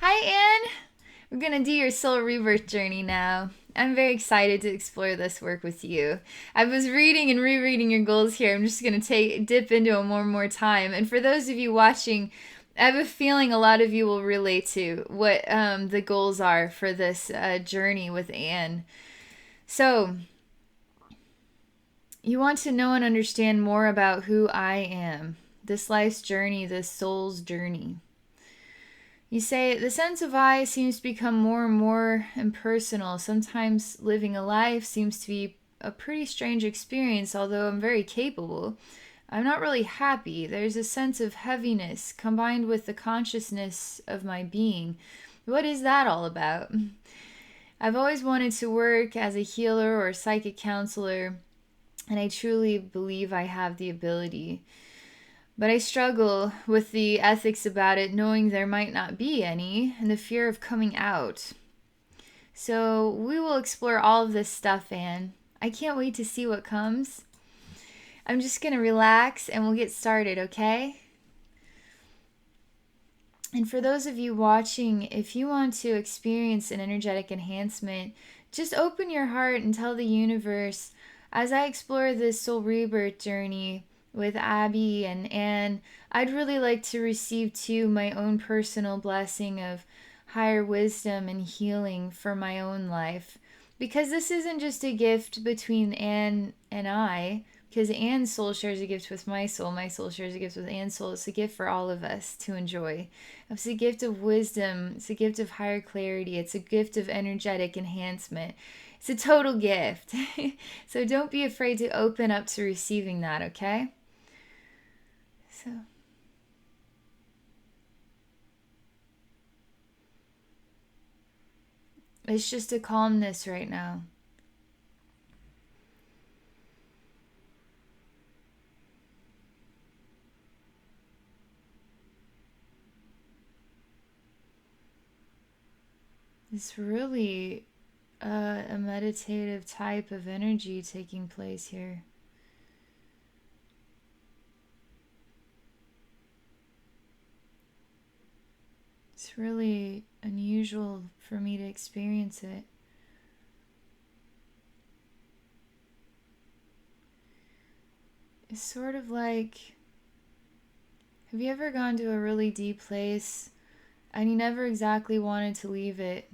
Hi, Anne. We're gonna do your soul rebirth journey now. I'm very excited to explore this work with you. I was reading and rereading your goals here. I'm just gonna dip into them one more time. And for those of you watching, I have a feeling a lot of you will relate to what the goals are for this journey with Anne. So, you want to know and understand more about who I am, this life's journey, this soul's journey. You say, the sense of I seems to become more and more impersonal. Sometimes living a life seems to be a pretty strange experience, although I'm very capable. I'm not really happy. There's a sense of heaviness combined with the consciousness of my being. What is that all about? I've always wanted to work as a healer or a psychic counselor, and I truly believe I have the ability. But I struggle with the ethics about it, knowing there might not be any, and the fear of coming out. So we will explore all of this stuff, Anne. I can't wait to see what comes. I'm just going to relax and we'll get started, okay? And for those of you watching, if you want to experience an energetic enhancement, just open your heart and tell the universe, as I explore this soul rebirth journey with Abby and Anne, I'd really like to receive too my own personal blessing of higher wisdom and healing for my own life. Because this isn't just a gift between Anne and I, because Anne's soul shares a gift with my soul shares a gift with Anne's soul. It's a gift for all of us to enjoy. It's a gift of wisdom, it's a gift of higher clarity, it's a gift of energetic enhancement. It's a total gift. So don't be afraid to open up to receiving that, okay? So it's just a calmness right now. It's really a meditative type of energy taking place here. It's really unusual for me to experience it. It's sort of like, have you ever gone to a really deep place and you never exactly wanted to leave it?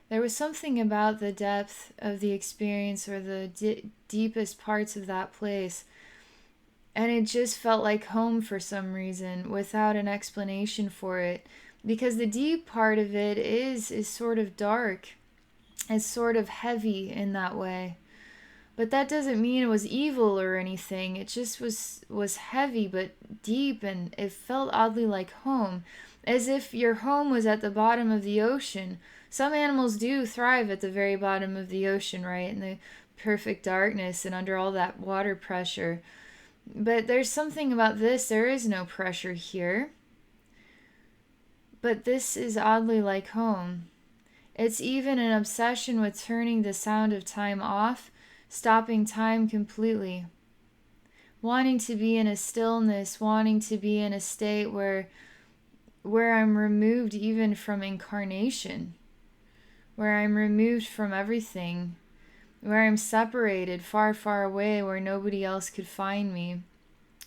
There was something about the depth of the experience or the deepest parts of that place, and it just felt like home for some reason without an explanation for it. Because the deep part of it is sort of dark, it's sort of heavy in that way. But that doesn't mean it was evil or anything. It just was heavy but deep, and it felt oddly like home, as if your home was at the bottom of the ocean. Some animals do thrive at the very bottom of the ocean, right? In the perfect darkness and under all that water pressure. But there's something about this. There is no pressure here. But this is oddly like home. It's even an obsession with turning the sound of time off, stopping time completely. Wanting to be in a stillness, wanting to be in a state where I'm removed even from incarnation, where I'm removed from everything, where I'm separated far, far away, where nobody else could find me,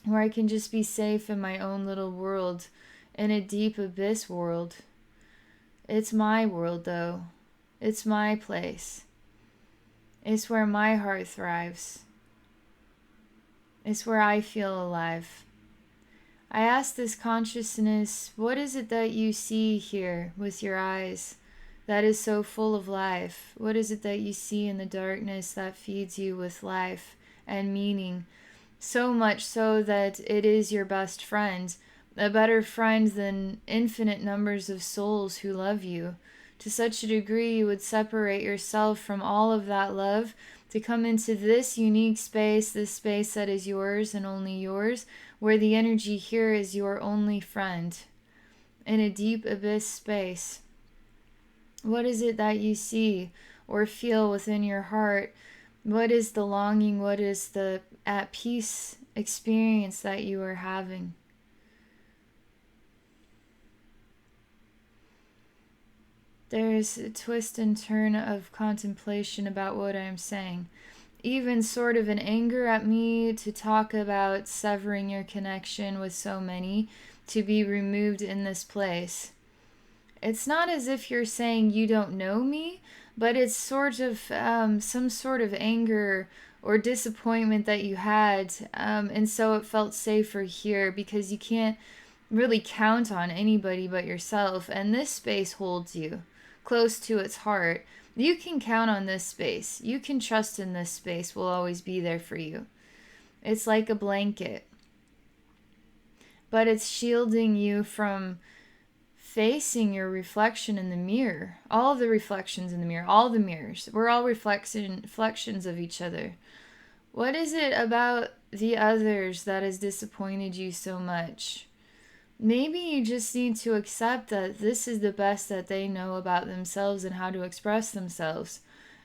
where I can just be safe in my own little world, in a deep abyss world. It's my world, though. It's my place. It's where my heart thrives. It's where I feel alive. I ask this consciousness, what is it that you see here with your eyes that is so full of life? What is it that you see in the darkness that feeds you with life and meaning? So much so that it is your best friend, a better friend than infinite numbers of souls who love you. To such a degree you would separate yourself from all of that love to come into this unique space, this space that is yours and only yours, where the energy here is your only friend, in a deep abyss space. What is it that you see or feel within your heart? What is the longing? What is the at peace experience that you are having? There's a twist and turn of contemplation about what I'm saying. Even sort of an anger at me to talk about severing your connection with so many to be removed in this place. It's not as if you're saying you don't know me, but it's sort of some sort of anger or disappointment that you had, and so it felt safer here because you can't really count on anybody but yourself, and this space holds you close to its heart. You can count on this space. You can trust in this space will always be there for you. It's like a blanket, but it's shielding you from facing your reflection in the mirror. All the reflections in the mirror, all the mirrors. We're all reflections of each other. What is it about the others that has disappointed you so much? Maybe you just need to accept that this is the best that they know about themselves and how to express themselves.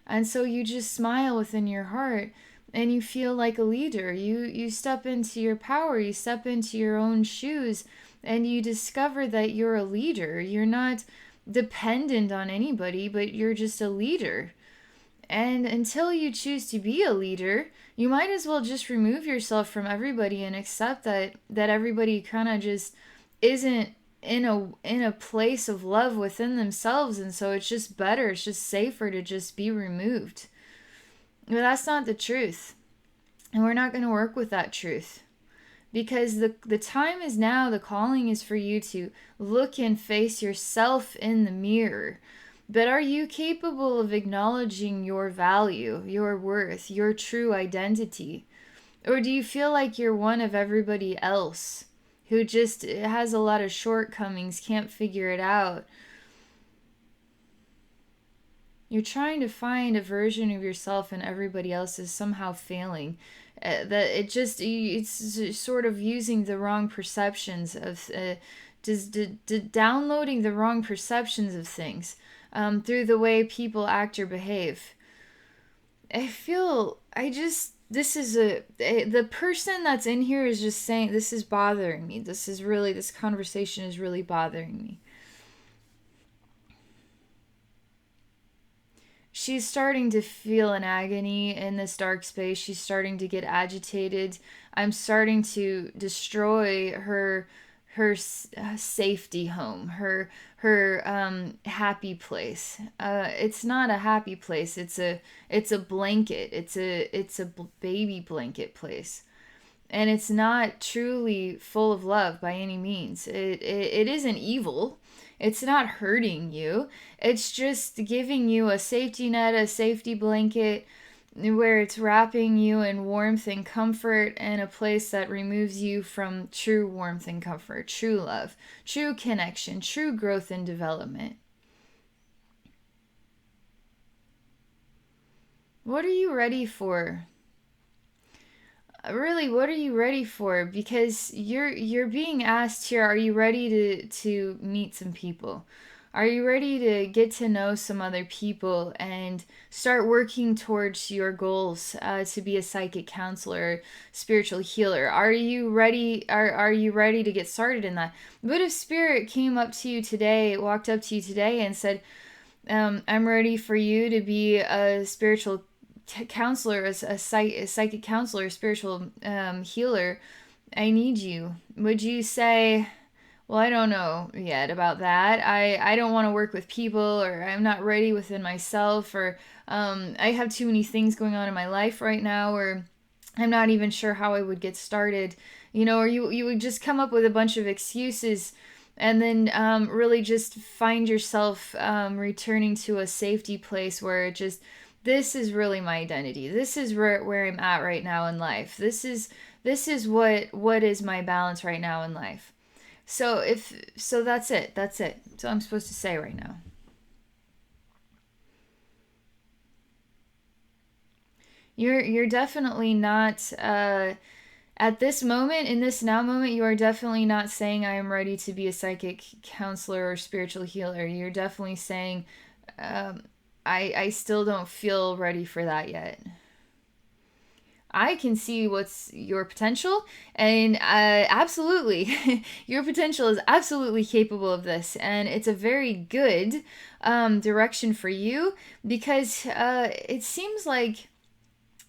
And so you just smile within your heart and you feel like a leader. You step into your power, you step into your own shoes, and you discover that you're a leader. You're not dependent on anybody, but you're just a leader. And until you choose to be a leader, you might as well just remove yourself from everybody and accept that everybody kind of just isn't in a place of love within themselves, and so it's just better, it's just safer to just be removed. But that's not the truth. And we're not going to work with that truth. Because the time is now, the calling is for you to look and face yourself in the mirror. But are you capable of acknowledging your value, your worth, your true identity? Or do you feel like you're one of everybody else who just has a lot of shortcomings, can't figure it out? You're trying to find a version of yourself and everybody else is somehow failing. It's sort of using the wrong perceptions of just downloading the wrong perceptions of things through the way people act or behave. The person that's in here is just saying, this is bothering me. This conversation is really bothering me. She's starting to feel an agony in this dark space. She's starting to get agitated. I'm starting to destroy her safety home, her happy place. It's not a happy place. It's a blanket. It's a baby blanket place. And it's not truly full of love by any means. It isn't evil. It's not hurting you. It's just giving you a safety net, a safety blanket, where it's wrapping you in warmth and comfort, and a place that removes you from true warmth and comfort, true love, true connection, true growth and development. What are you ready for? Really, what are you ready for? Because you're being asked here, are you ready to meet some people? Are you ready to get to know some other people and start working towards your goals to be a psychic counselor, spiritual healer? Are you ready? Are you ready to get started in that? What if Spirit came up to you today, walked up to you today, and said, "I'm ready for you to be a spiritual counselor, a psychic counselor, a spiritual healer. I need you." Would you say, well, I don't know yet about that. I don't want to work with people, or I'm not ready within myself, or I have too many things going on in my life right now, or I'm not even sure how I would get started, or you would just come up with a bunch of excuses and then really just find yourself returning to a safety place where it just, this is really my identity. This is where I'm at right now in life. This is what is my balance right now in life. So that's it. That's it. So I'm supposed to say right now. You're definitely not at this moment, in this now moment, you are definitely not saying I am ready to be a psychic counselor or spiritual healer. You're definitely saying I still don't feel ready for that yet. I can see what's your potential, and absolutely, your potential is absolutely capable of this, and it's a very good direction for you because it seems like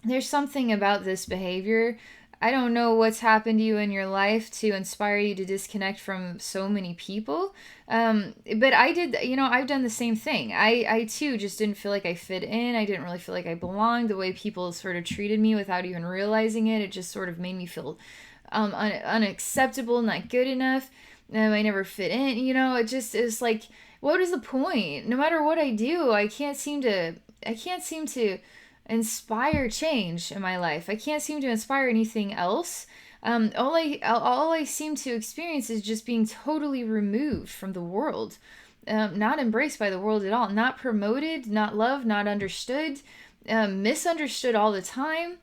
there's something about this behavior. I don't know what's happened to you in your life to inspire you to disconnect from so many people. But I did, I've done the same thing. I too just didn't feel like I fit in. I didn't really feel like I belonged. The way people sort of treated me without even realizing it, it just sort of made me feel unacceptable, not good enough. I never fit in. It just is like, what is the point? No matter what I do, I can't seem to inspire change in my life. I can't seem to inspire anything else. All I seem to experience is just being totally removed from the world, not embraced by the world at all, not promoted, not loved, not understood, misunderstood all the time.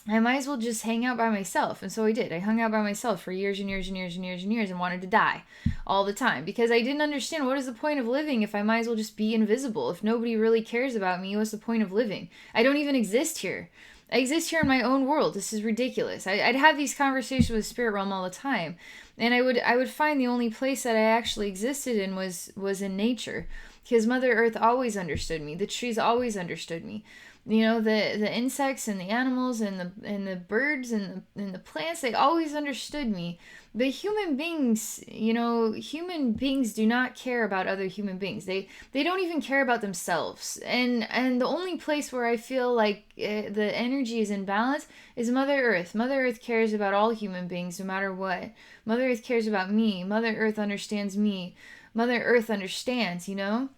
I might as well just hang out by myself. And so I did. I hung out by myself for years and years and years and years and years and wanted to die all the time because I didn't understand what is the point of living if I might as well just be invisible. If nobody really cares about me, what's the point of living? I don't even exist here. I exist here in my own world. This is ridiculous. I'd have these conversations with spirit realm all the time. And I would find the only place that I actually existed in was in nature. Because Mother Earth always understood me. The trees always understood me. The insects and the animals and the birds and the plants, they always understood me. But human beings, human beings do not care about other human beings. They don't even care about themselves. And the only place where I feel like the energy is in balance is Mother Earth. Mother Earth cares about all human beings no matter what. Mother Earth cares about me. Mother Earth understands me. Mother Earth understands, And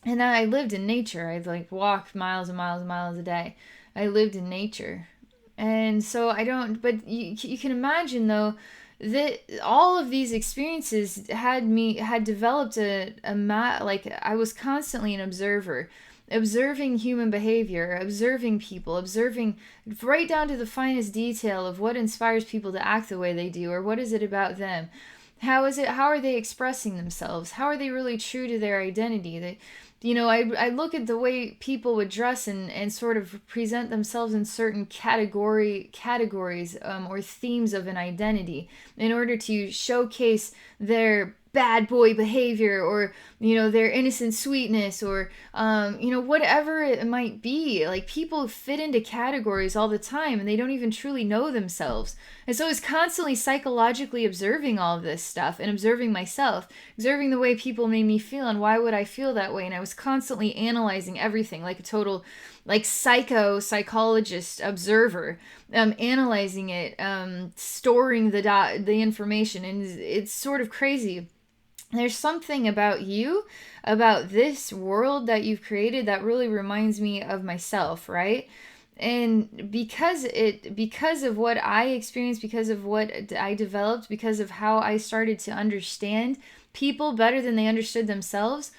then I lived in nature. I'd like walk miles and miles and miles a day. I lived in nature. And so but you can imagine though that all of these experiences had developed like I was constantly an observer, observing human behavior, observing people, observing right down to the finest detail of what inspires people to act the way they do, or what is it about them. How are they expressing themselves? How are they really true to their identity? I look at the way people would dress and sort of present themselves in certain categories or themes of an identity in order to showcase their bad boy behavior or their innocent sweetness or whatever it might be. Like, people fit into categories all the time and they don't even truly know themselves. And so I was constantly psychologically observing all of this stuff and observing myself, observing the way people made me feel and why would I feel that way. And I was constantly analyzing everything like a total psychologist observer, analyzing it, storing the information. And it's sort of crazy. There's something about you, about this world that you've created that really reminds me of myself, right? And because of what I experienced, because of what I developed, because of how I started to understand people better than they understood themselves,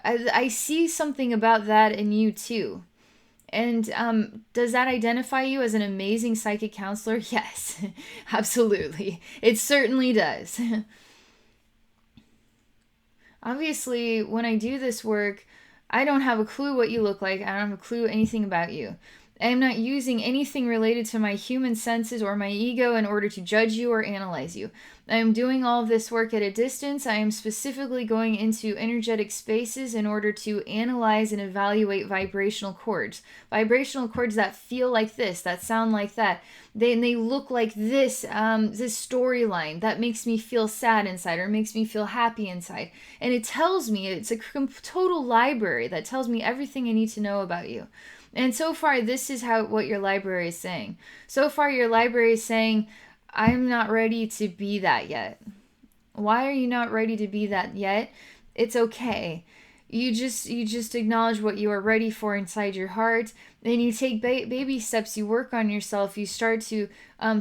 I see something about that in you too. And does that identify you as an amazing psychic counselor? Yes, absolutely. It certainly does. Obviously, when I do this work, I don't have a clue what you look like. I don't have a clue anything about you. I am not using anything related to my human senses or my ego in order to judge you or analyze you. I am doing all of this work at a distance. I am specifically going into energetic spaces in order to analyze and evaluate vibrational chords. Vibrational chords that feel like this, that sound like that. They look like this, this storyline that makes me feel sad inside or makes me feel happy inside. And it tells me, it's a total library that tells me everything I need to know about you. And so far, this is what your library is saying. So far, your library is saying, I'm not ready to be that yet. Why are you not ready to be that yet? It's okay. You just acknowledge what you are ready for inside your heart. Then you take baby steps. You work on yourself. You start to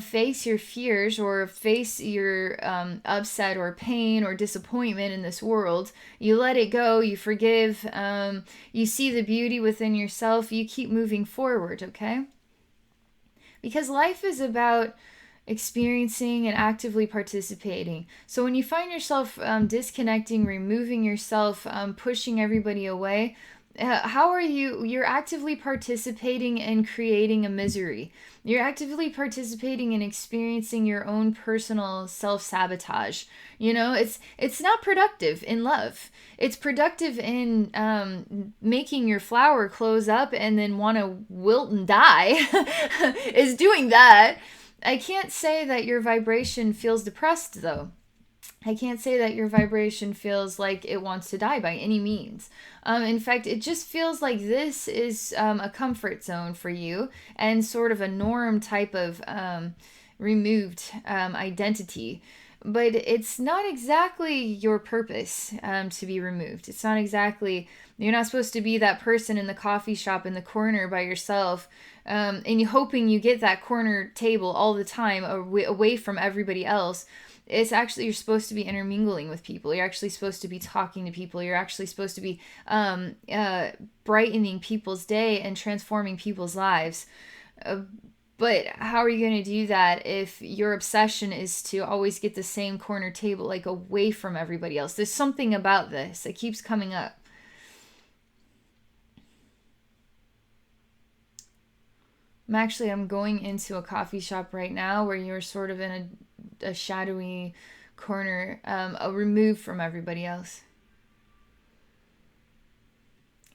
face your fears or face your upset or pain or disappointment in this world. You let it go. You forgive. You see the beauty within yourself. You keep moving forward, okay? Because life is about experiencing and actively participating. So when you find yourself disconnecting, removing yourself, pushing everybody away, How are you're actively participating in creating a misery. You're actively participating in experiencing your own personal self-sabotage. It's not productive in love. It's productive in making your flower close up and then want to wilt and die. Is doing that. I can't say that your vibration feels depressed though. I can't say that your vibration feels like it wants to die by any means. In fact, it just feels like this is a comfort zone for you and sort of a norm type of removed identity. But it's not exactly your purpose to be removed. It's not exactly, you're not supposed to be that person in the coffee shop in the corner by yourself and you hoping you get that corner table all the time away from everybody else. It's actually, you're supposed to be intermingling with people. You're actually supposed to be talking to people. You're actually supposed to be brightening people's day and transforming people's lives. But how are you going to do that if your obsession is to always get the same corner table, like away from everybody else? There's something about this that keeps coming up. I'm going into a coffee shop right now where you're sort of in a shadowy corner, removed from everybody else.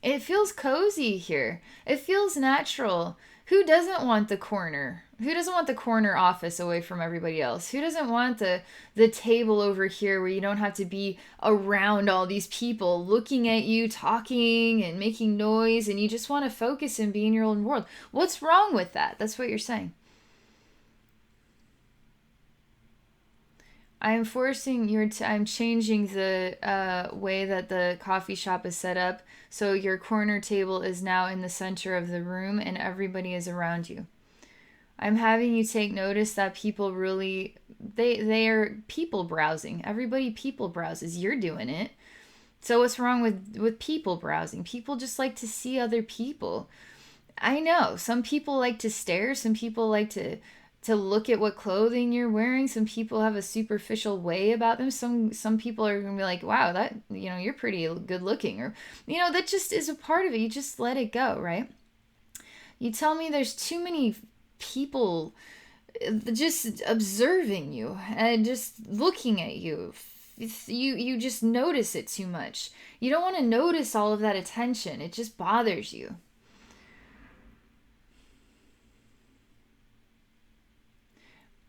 It feels cozy here. It feels natural. Who doesn't want the corner? Who doesn't want the corner office away from everybody else? Who doesn't want the table over here where you don't have to be around all these people looking at you, talking and making noise, and you just want to focus and be in your own world? What's wrong with that? That's what you're saying. I'm changing the way that the coffee shop is set up. So your corner table is now in the center of the room and everybody is around you. I'm having you take notice that people really, they are people browsing. Everybody people browses. You're doing it. So what's wrong with people browsing? People just like to see other people. I know some people like to stare. Some people like to look at what clothing you're wearing. Some people have a superficial way about them. Some people are gonna be like, wow, that, you're pretty good looking, or that just is a part of it. You just let it go, right? You tell me there's too many people just observing you and just looking at you. You just notice it too much. You don't want to notice all of that attention. It just bothers you.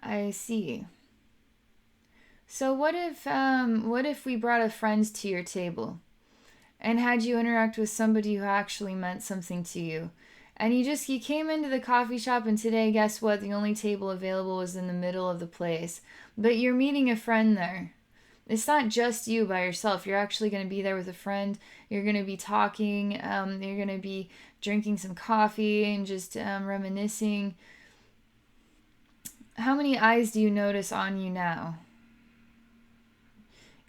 I see. So what if we brought a friend to your table and had you interact with somebody who actually meant something to you? And you came into the coffee shop, and today, guess what? The only table available was in the middle of the place. But you're meeting a friend there. It's not just you by yourself. You're actually going to be there with a friend. You're going to be talking. You're going to be drinking some coffee and just reminiscing. How many eyes do you notice on you now?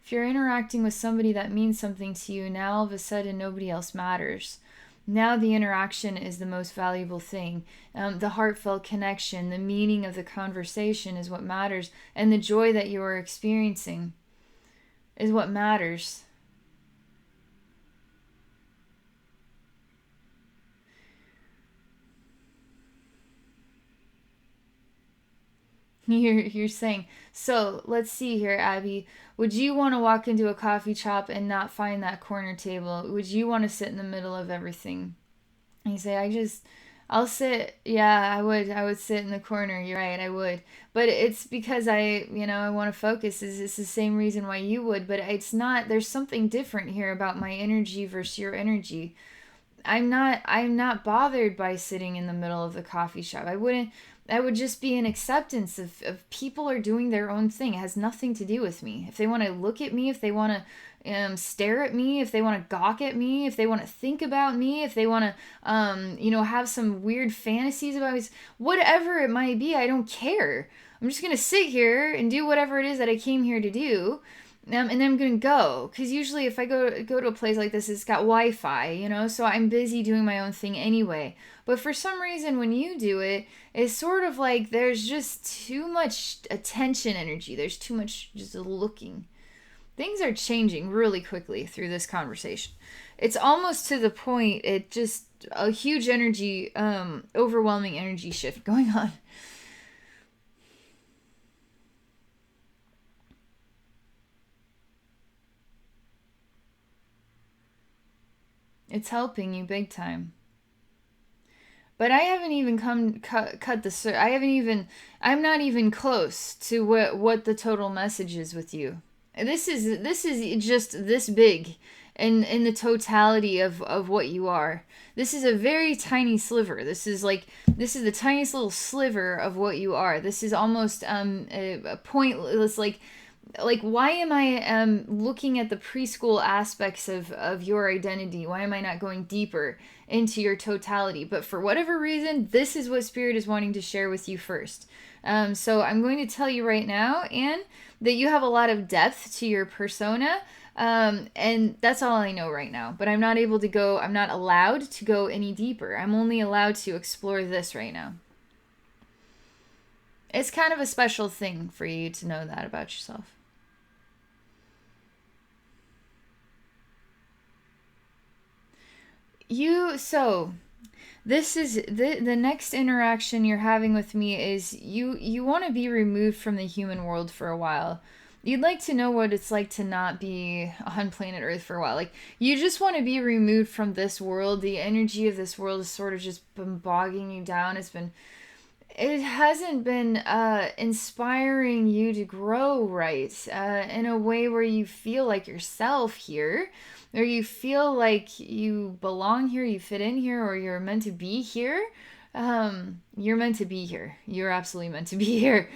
If you're interacting with somebody that means something to you, now all of a sudden nobody else matters. Now the interaction is the most valuable thing. The heartfelt connection, the meaning of the conversation is what matters. And the joy that you are experiencing is what matters. You're saying, so let's see here, Abby. Would you want to walk into a coffee shop and not find that corner table? Would you want to sit in the middle of everything? And you say, I'll sit. Yeah, I would. I would sit in the corner. You're right, I would. But it's because I want to focus. It's the same reason why you would, but it's not, there's something different here about my energy versus your energy. I'm not bothered by sitting in the middle of the coffee shop. I would just be an acceptance of people are doing their own thing. It has nothing to do with me. If they want to look at me, if they want to stare at me, if they want to gawk at me, if they want to think about me, if they want to have some weird fantasies about me, whatever it might be, I don't care. I'm just going to sit here and do whatever it is that I came here to do. And then I'm gonna go, because usually if I go to a place like this, it's got Wi-Fi, so I'm busy doing my own thing anyway. But for some reason, when you do it, it's sort of like there's just too much attention energy. There's too much just looking. Things are changing really quickly through this conversation. It's almost to the point, it just a huge energy, overwhelming energy shift going on. It's helping you big time. But I haven't even cut the I haven't even, I'm not even close to what the total message is with you. This is just this big in the totality of what you are. This is a very tiny sliver. This is the tiniest little sliver of what you are. This is almost a pointless, like why am I looking at the preschool aspects of your identity? Why am I not going deeper into your totality? But for whatever reason, this is what Spirit is wanting to share with you first. So I'm going to tell you right now, Anne, that you have a lot of depth to your persona. And that's all I know right now. But I'm not allowed to go any deeper. I'm only allowed to explore this right now. It's kind of a special thing for you to know that about yourself. This is the next interaction you're having with me is you want to be removed from the human world for a while. You'd like to know what it's like to not be on planet Earth for a while. Like, you just want to be removed from this world. The energy of this world has sort of just been bogging you down. It hasn't been inspiring you to grow right in a way where you feel like yourself here, or you feel like you belong here, you fit in here, or you're meant to be here. You're meant to be here. You're absolutely meant to be here.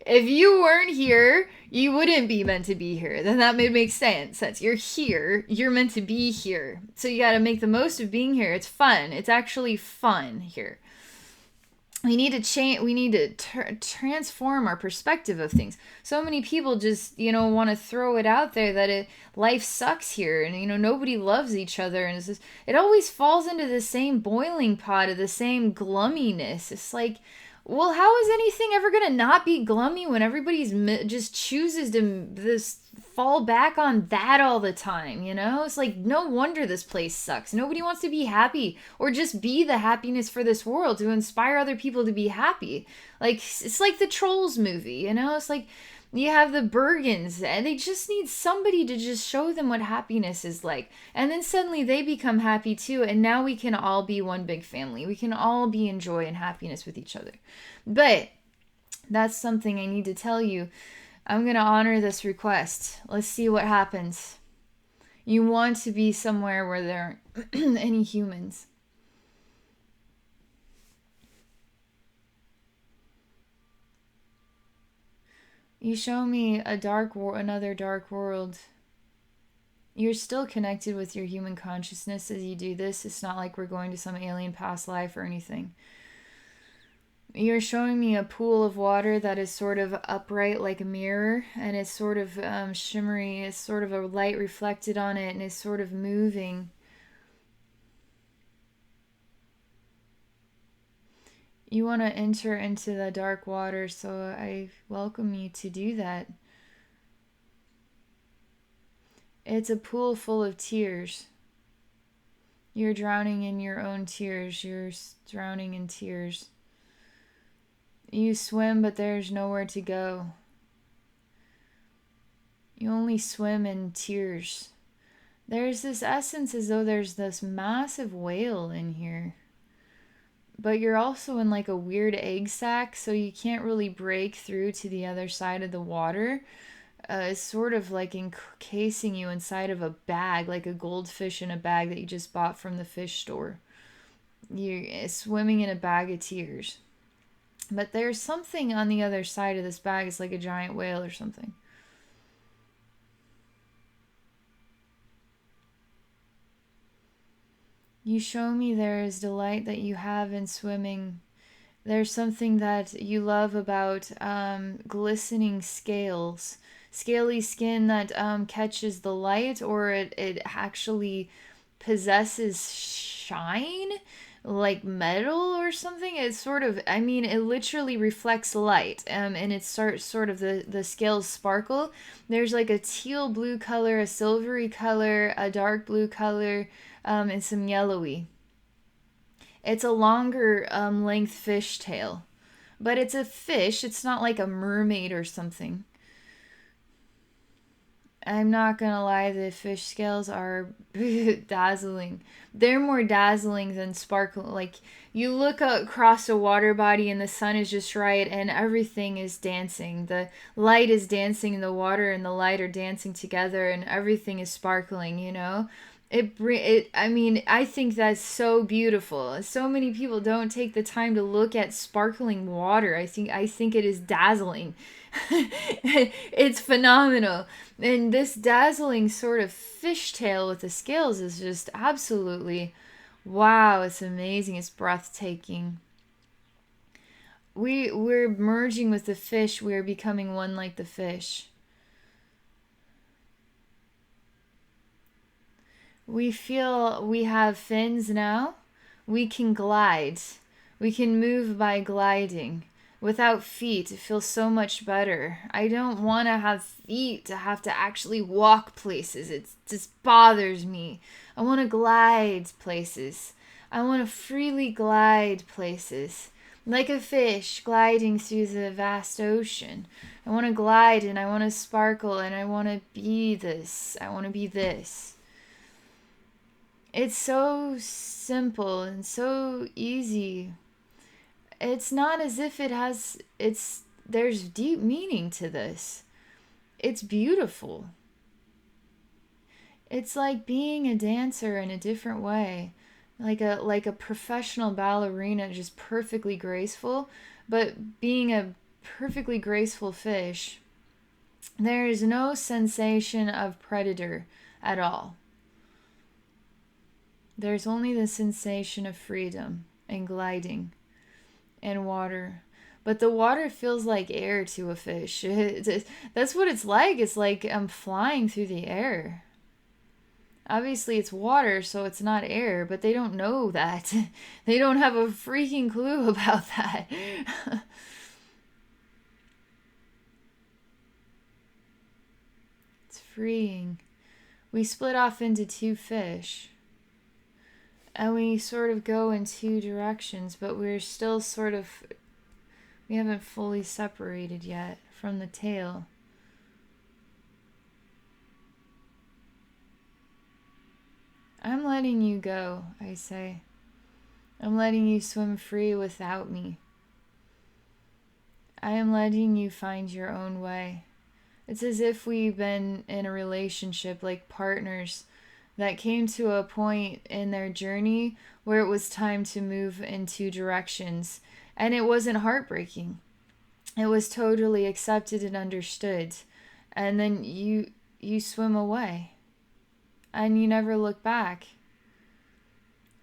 If you weren't here, you wouldn't be meant to be here. Then that would make sense. You're here. You're meant to be here. So you got to make the most of being here. It's fun. It's actually fun here. We need to change. We need to transform our perspective of things. So many people just want to throw it out there that life sucks here, and nobody loves each other, and it always falls into the same boiling pot of the same glumminess. It's like, well, how is anything ever gonna not be glummy when everybody's just chooses to this fall back on that all the time? It's like, no wonder this place sucks. Nobody wants to be happy or just be the happiness for this world to inspire other people to be happy. Like, it's like the Trolls movie. It's like you have the Bergens, and they just need somebody to just show them what happiness is like. And then suddenly they become happy too, and now we can all be one big family. We can all be in joy and happiness with each other. But that's something I need to tell you. I'm going to honor this request. Let's see what happens. You want to be somewhere where there aren't any humans. You show me another dark world. You're still connected with your human consciousness as you do this. It's not like we're going to some alien past life or anything. You're showing me a pool of water that is sort of upright like a mirror, and it's sort of shimmery. It's sort of a light reflected on it, and it's sort of moving. You want to enter into the dark water, so I welcome you to do that. It's a pool full of tears. You're drowning in your own tears. You're drowning in tears. You swim, but there's nowhere to go. You only swim in tears. There's this essence as though there's this massive whale in here. But you're also in like a weird egg sac, so you can't really break through to the other side of the water. It's sort of like encasing you inside of a bag, like a goldfish in a bag that you just bought from the fish store. You're swimming in a bag of tears. But there's something on the other side of this bag. It's like a giant whale or something. You show me there is delight that you have in swimming. There's something that you love about glistening scales. Scaly skin that catches the light, or it actually possesses shine. like metal or something. It's sort of, I mean, it literally reflects light, and it starts sort of the scales sparkle. There's like a teal blue color, a silvery color, a dark blue color, and some yellowy. It's a longer length fish tail, but it's a fish. It's not like a mermaid or something. I'm not gonna lie, the fish scales are dazzling. They're more dazzling than sparkle. Like, you look across a water body and the sun is just right and everything is dancing. The light is dancing, the water and the light are dancing together and everything is sparkling, you know? I mean, I think that's so beautiful. So many people don't take the time to look at sparkling water. I think it is dazzling. It's phenomenal. And this dazzling sort of fishtail with the scales is just absolutely wow, it's amazing. It's breathtaking. We're merging with the fish. We're becoming one like the fish. We feel we have fins now. We can glide. We can move by gliding. Without feet, it feels so much better. I don't want to have feet to have to actually walk places. It just bothers me. I want to glide places. I want to freely glide places. Like a fish gliding through the vast ocean. I want to glide and I want to sparkle and I want to be this. I want to be this. It's so simple and so easy. It's not as if there's deep meaning to this. It's beautiful. It's like being a dancer in a different way. Like a professional ballerina, just perfectly graceful, but being a perfectly graceful fish, there is no sensation of predator at all. There's only the sensation of freedom and gliding and water. But the water feels like air to a fish. That's what it's like. It's like I'm flying through the air. Obviously, it's water, so it's not air, but they don't know that. They don't have a freaking clue about that. It's freeing. We split off into two fish. And we sort of go in two directions, but we're still sort of, we haven't fully separated yet from the tail. I'm letting you go, I say. I'm letting you swim free without me. I am letting you find your own way. It's as if we've been in a relationship like partners that came to a point in their journey where it was time to move in two directions. And it wasn't heartbreaking. It was totally accepted and understood. And then you swim away. And you never look back.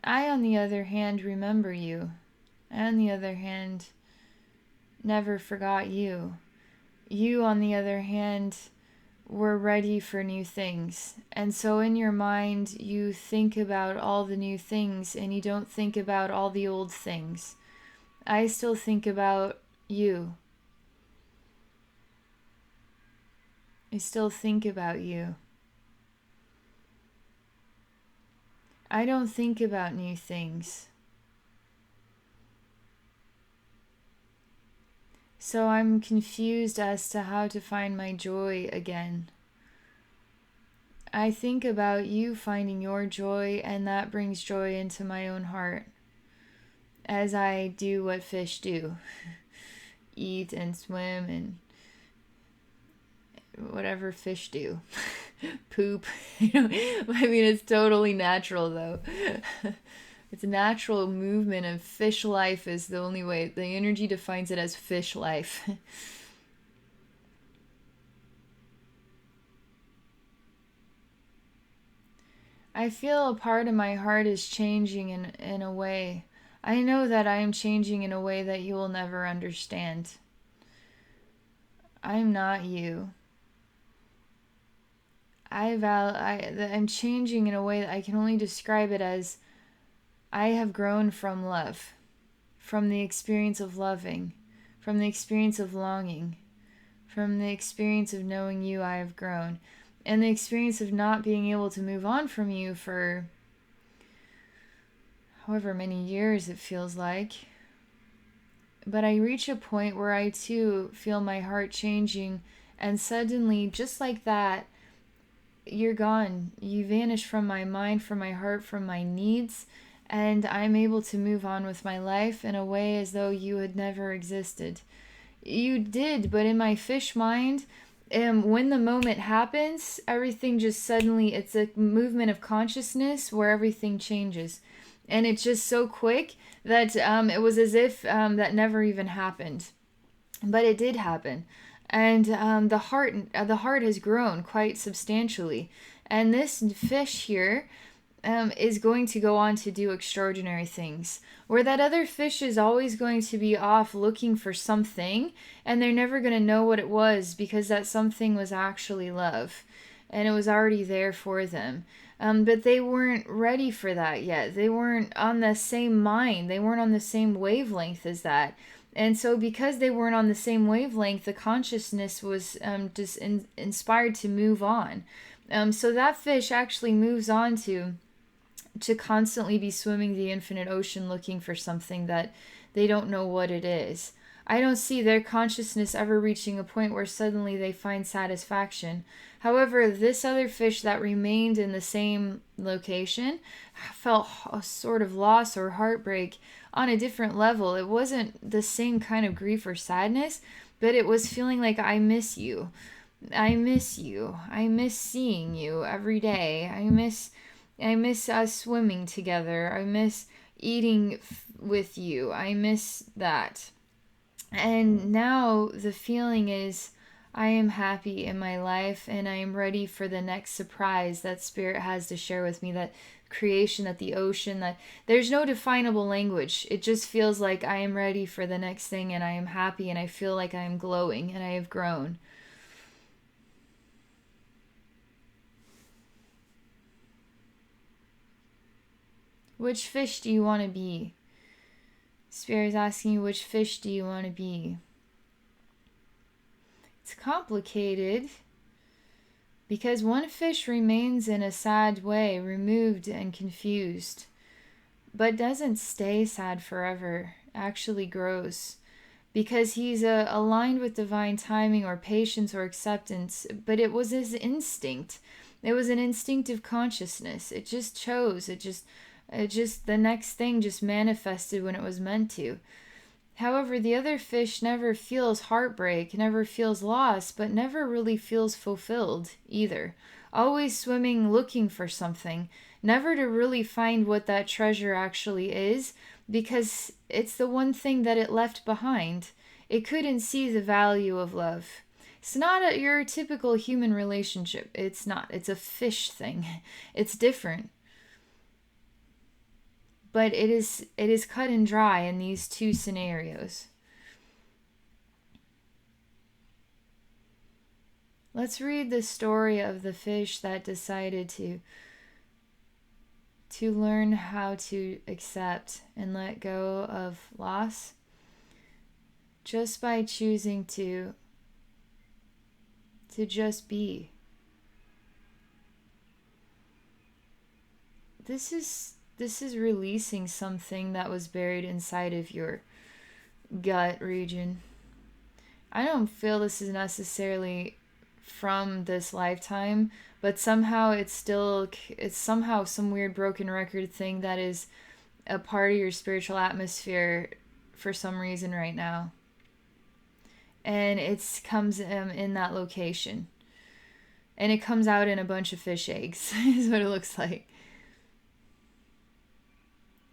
I, on the other hand, remember you. I, on the other hand, never forgot you. You, on the other hand, were ready for new things. And so in your mind, you think about all the new things and you don't think about all the old things. I still think about you. I still think about you. I don't think about new things. So I'm confused as to how to find my joy again. I think about you finding your joy, and that brings joy into my own heart. As I do what fish do. Eat and swim and whatever fish do. Poop. I mean, it's totally natural though. It's a natural movement, and fish life is the only way. The energy defines it as fish life. I feel a part of my heart is changing in a way. I know that I am changing in a way that you will never understand. I'm not you. I'm changing in a way that I can only describe it as I have grown from love, from the experience of loving, from the experience of longing, from the experience of knowing you. I have grown. And the experience of not being able to move on from you for however many years it feels like. But I reach a point where I too feel my heart changing, and suddenly, just like that, you're gone. You vanish from my mind, from my heart, from my needs, and I'm able to move on with my life in a way as though you had never existed. You did, but in my fish mind, when the moment happens, everything just suddenly, it's a movement of consciousness where everything changes. And it's just so quick that it was as if that never even happened. But it did happen. And the heart has grown quite substantially. And this fish here is going to go on to do extraordinary things. Where that other fish is always going to be off looking for something, and they're never going to know what it was, because that something was actually love. And it was already there for them. But they weren't ready for that yet. They weren't on the same mind. They weren't on the same wavelength as that. And so because they weren't on the same wavelength, the consciousness was just inspired to move on. So that fish actually moves on to constantly be swimming the infinite ocean looking for something that they don't know what it is. I don't see their consciousness ever reaching a point where suddenly they find satisfaction. However, this other fish that remained in the same location felt a sort of loss or heartbreak on a different level. It wasn't the same kind of grief or sadness, but it was feeling like, I miss you. I miss you. I miss seeing you every day. I miss us swimming together. I miss eating with you. I miss that. And now the feeling is, I am happy in my life, and I am ready for the next surprise that Spirit has to share with me, that creation, that the ocean, that there's no definable language. It just feels like I am ready for the next thing, and I am happy, and I feel like I am glowing, and I have grown. Which fish do you want to be? Spirit is asking you, which fish do you want to be? It's complicated because one fish remains in a sad way, removed and confused, but doesn't stay sad forever, actually grows, because he's aligned with divine timing or patience or acceptance, but it was his instinct. It was an instinctive consciousness. It just chose. It just the next thing just manifested when it was meant to. However, the other fish never feels heartbreak, never feels loss, but never really feels fulfilled either. Always swimming looking for something, never to really find what that treasure actually is, because it's the one thing that it left behind. It couldn't see the value of love. It's not your typical human relationship. It's not. It's a fish thing. It's different. But it is cut and dry in these two scenarios. Let's read the story of the fish that decided to learn how to accept and let go of loss just by choosing to just be. This is releasing something that was buried inside of your gut region. I don't feel this is necessarily from this lifetime, but somehow it's somehow some weird broken record thing that is a part of your spiritual atmosphere for some reason right now. And it comes in that location. And it comes out in a bunch of fish eggs, is what it looks like.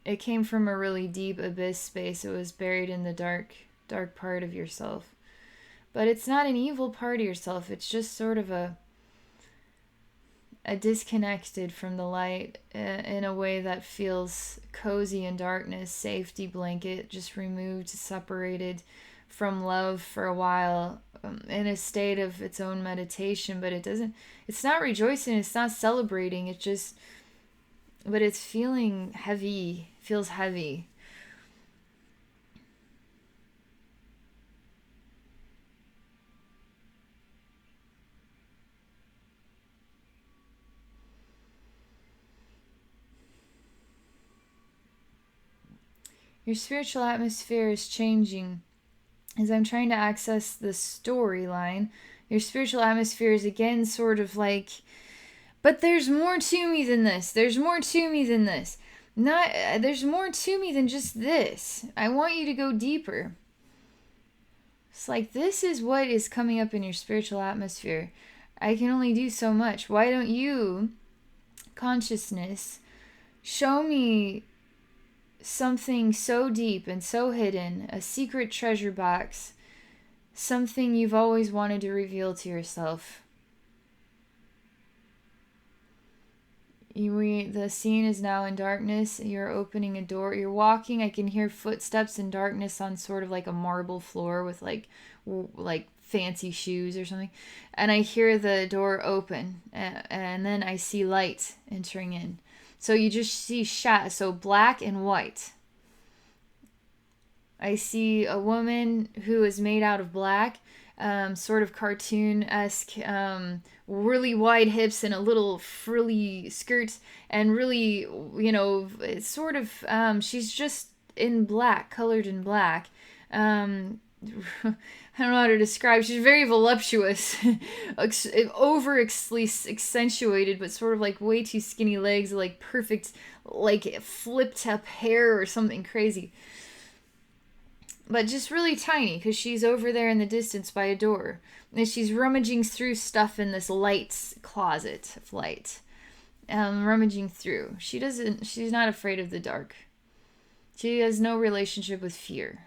It came from a really deep abyss space. It was buried in the dark part of yourself. But it's not an evil part of yourself. It's just sort of a disconnected from the light in a way that feels cozy in darkness, safety blanket, just removed, separated from love for a while, in a state of its own meditation. But it's not rejoicing, it's not celebrating, but it's feeling heavy, feels heavy. Your spiritual atmosphere is changing. As I'm trying to access the storyline, your spiritual atmosphere is again sort of like, but there's more to me than this. There's more to me than this. Not there's more to me than just this. I want you to go deeper. It's like, this is what is coming up in your spiritual atmosphere. I can only do so much. Why don't you, consciousness, show me something so deep and so hidden, a secret treasure box, something you've always wanted to reveal to yourself. The scene is now in darkness. You're opening a door. You're walking. I can hear footsteps in darkness on sort of like a marble floor with like fancy shoes or something. And I hear the door open, and then I see light entering in. So you just see so black and white. I see a woman who is made out of black, sort of cartoon-esque, really wide hips and a little frilly skirt, and really, it's sort of, she's just in black, colored in black. I don't know how to describe. She's very voluptuous, overly accentuated, but sort of like way too skinny legs, like perfect, like flipped up hair or something crazy. But just really tiny, because she's over there in the distance by a door. And she's rummaging through stuff in this light closet of light. Rummaging through. She's not afraid of the dark. She has no relationship with fear.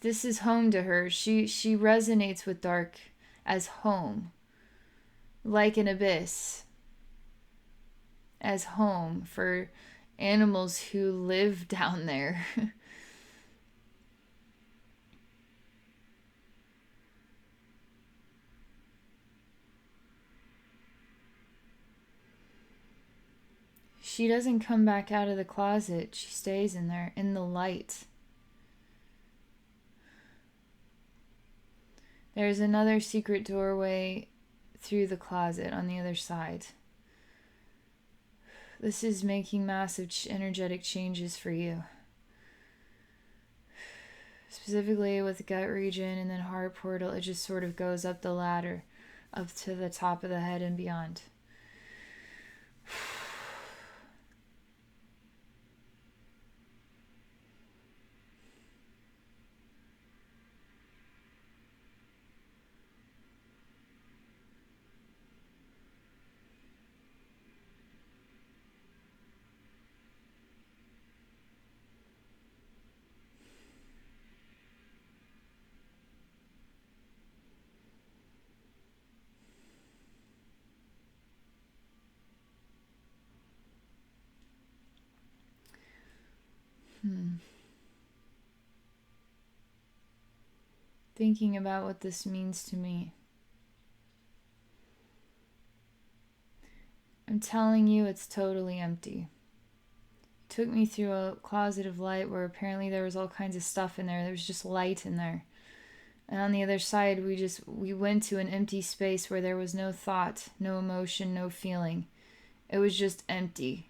This is home to her. She resonates with dark as home. Like an abyss. As home for animals who live down there. She doesn't come back out of the closet. She stays in there, in the light. There's another secret doorway through the closet on the other side. This is making massive energetic changes for you. Specifically with the gut region and then heart portal, it just sort of goes up the ladder, up to the top of the head and beyond. Thinking about what this means to me. I'm telling you, it's totally empty. It took me through a closet of light where apparently there was all kinds of stuff in there. There was just light in there. And on the other side, we went to an empty space where there was no thought, no emotion, no feeling. It was just empty.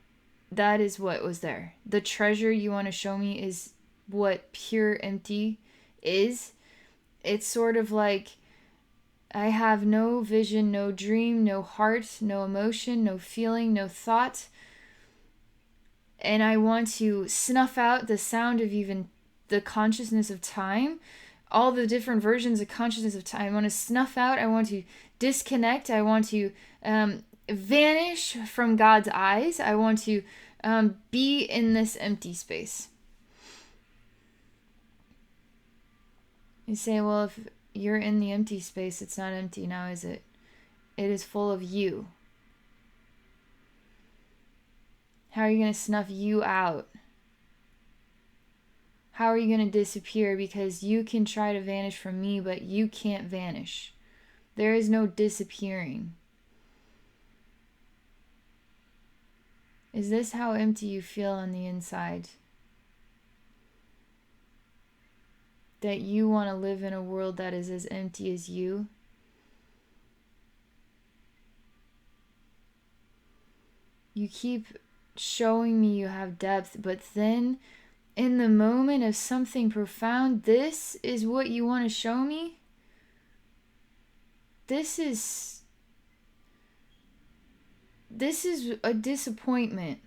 That is what was there. The treasure you want to show me is what pure empty is. It's sort of like, I have no vision, no dream, no heart, no emotion, no feeling, no thought. And I want to snuff out the sound of even the consciousness of time, all the different versions of consciousness of time. I want to snuff out, I want to disconnect, I want to vanish from God's eyes. I want to be in this empty space. You say, well, if you're in the empty space, it's not empty now, is it? It is full of you. How are you going to snuff you out? How are you going to disappear? Because you can try to vanish from me, but you can't vanish. There is no disappearing. Is this how empty you feel on the inside? That you want to live in a world that is as empty as you? You keep showing me you have depth, but then in the moment of something profound, this is what you want to show me? This is a disappointment.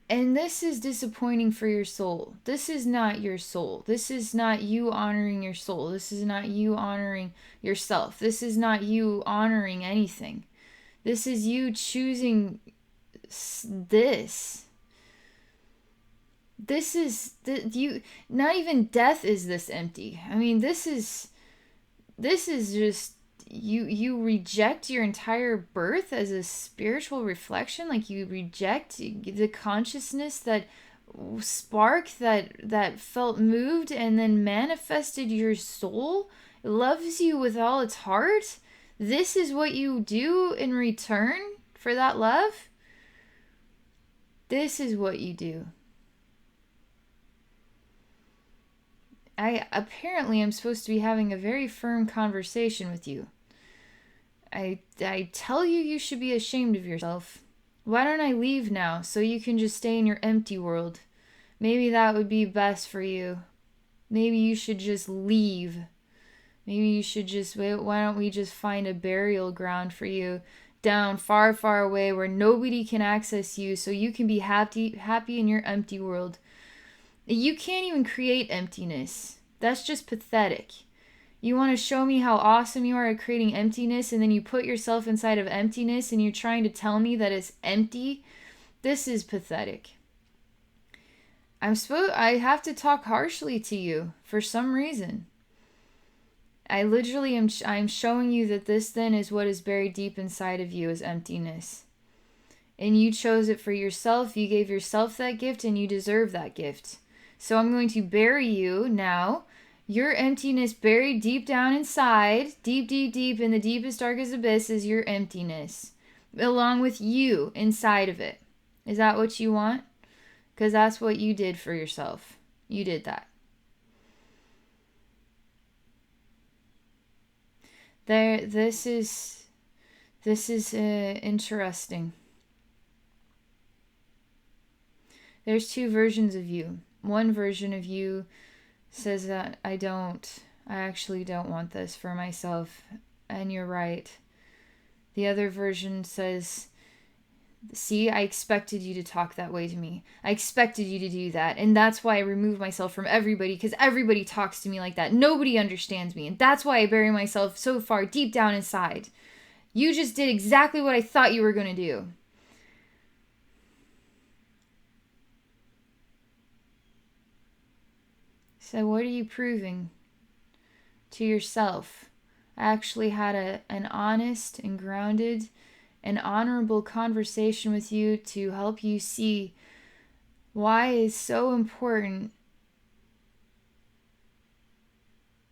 And this is disappointing for your soul. This is not your soul. This is not you honoring your soul. This is not you honoring yourself. This is not you honoring anything. This is you choosing this. This is you. Not even death is this empty. I mean, this is just you reject your entire birth as a spiritual reflection. Like, you reject the consciousness that spark that felt moved and then manifested your soul. It loves you with all its heart. This is what you do in return for that love. This is what you do. I apparently am supposed to be having a very firm conversation with you. I tell you you should be ashamed of yourself. Why don't I leave now so you can just stay in your empty world? Maybe that would be best for you. Maybe you should just leave. Maybe you should just, why don't we just find a burial ground for you down far, far away where nobody can access you so you can be happy in your empty world. You can't even create emptiness. That's just pathetic. You want to show me how awesome you are at creating emptiness, and then you put yourself inside of emptiness and you're trying to tell me that it's empty? This is pathetic. I have to talk harshly to you for some reason. I literally I'm showing you that this then is what is buried deep inside of you, is emptiness. And you chose it for yourself. You gave yourself that gift and you deserve that gift. So I'm going to bury you now. Your emptiness buried deep down inside, deep, deep, deep in the deepest, darkest abyss is your emptiness, along with you inside of it. Is that what you want? Because that's what you did for yourself. You did that. This is interesting. There's two versions of you. One version of you says that I actually don't want this for myself, and you're right. The other version says, see, I expected you to talk that way to me. I expected you to do that, and that's why I remove myself from everybody, because everybody talks to me like that. Nobody understands me, and that's why I bury myself so far deep down inside. You just did exactly what I thought you were going to do. So what are you proving to yourself? I actually had an honest and grounded and honorable conversation with you to help you see why it's so important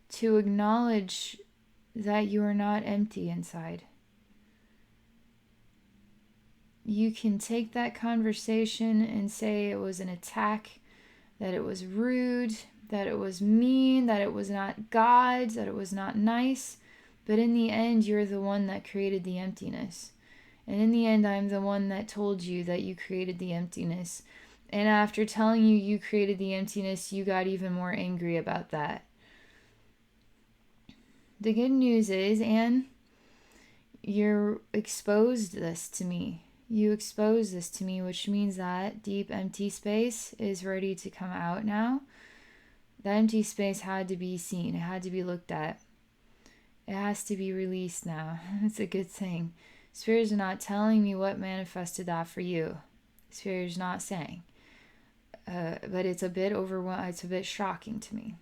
to acknowledge that you are not empty inside. You can take that conversation and say it was an attack, that it was rude, that it was mean, that it was not God, that it was not nice. But in the end, you're the one that created the emptiness. And in the end, I'm the one that told you that you created the emptiness. And after telling you you created the emptiness, you got even more angry about that. The good news is, Anne, you exposed this to me. You exposed this to me, which means that deep empty space is ready to come out now. That empty space had to be seen. It had to be looked at. It has to be released now. It's a good thing. Spirit is not telling me what manifested that for you. Spirit is not saying. But it's a bit overwhelming. It's a bit shocking to me.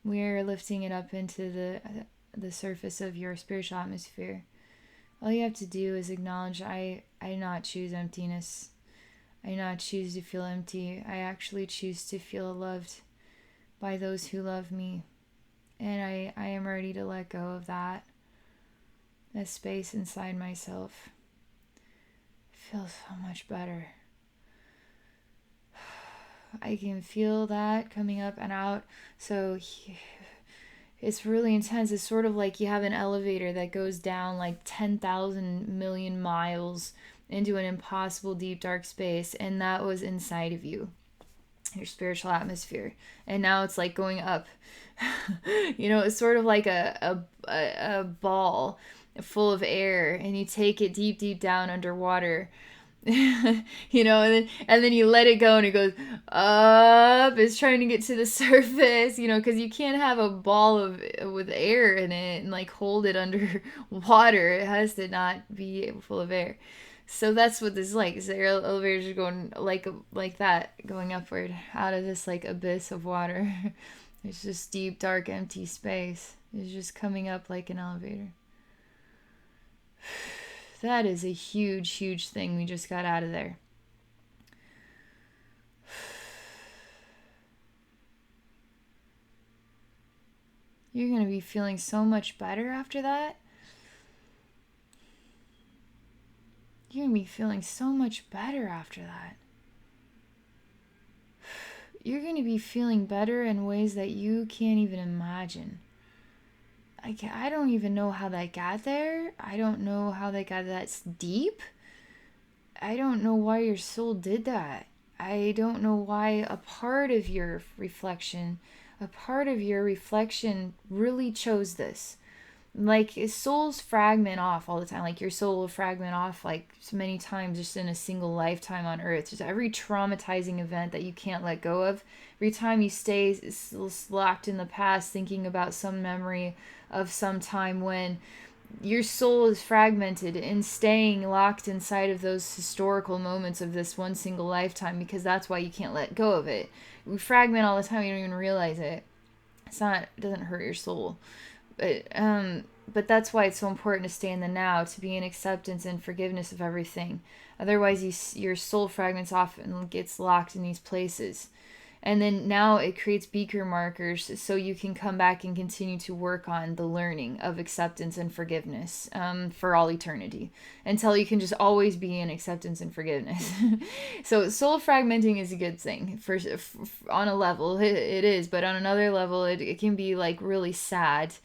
We are lifting it up into the surface of your spiritual atmosphere. All you have to do is acknowledge, I not choose emptiness. I not choose to feel empty. I actually choose to feel loved by those who love me. And I am ready to let go of that. that space inside myself. It feels so much better. I can feel that coming up and out. So it's really intense. It's sort of like you have an elevator that goes down like 10,000 million miles into an impossible deep dark space, and that was inside of you, your spiritual atmosphere, and now it's like going up. It's sort of like a ball full of air, and you take it deep down underwater. And then you let it go and it goes up. It's trying to get to the surface, because you can't have a ball with air in it and like hold it under water. It has to not be full of air. So that's what this is like. The elevators are going like that, going upward out of this like abyss of water. It's just deep, dark, empty space. It's just coming up like an elevator. That is a huge, huge thing we just got out of there. You're going to be feeling so much better after that. You're going to be feeling so much better after that. You're going to be feeling better in ways that you can't even imagine. I don't even know how that got there. I don't know how that got that deep. I don't know why your soul did that. I don't know why a part of your reflection really chose this. Like, souls fragment off all the time. Like, your soul will fragment off like so many times just in a single lifetime on earth. Just every traumatizing event that you can't let go of. Every time you stay locked in the past thinking about some memory of some time when your soul is fragmented and staying locked inside of those historical moments of this one single lifetime, because that's why you can't let go of it. We fragment all the time. You don't even realize it. It doesn't hurt your soul. But that's why it's so important to stay in the now, to be in acceptance and forgiveness of everything. Otherwise, your soul fragments off and gets locked in these places. And then now it creates beaker markers so you can come back and continue to work on the learning of acceptance and forgiveness for all eternity, until you can just always be in acceptance and forgiveness. So soul fragmenting is a good thing on a level. It is, but on another level, it can be like really sad.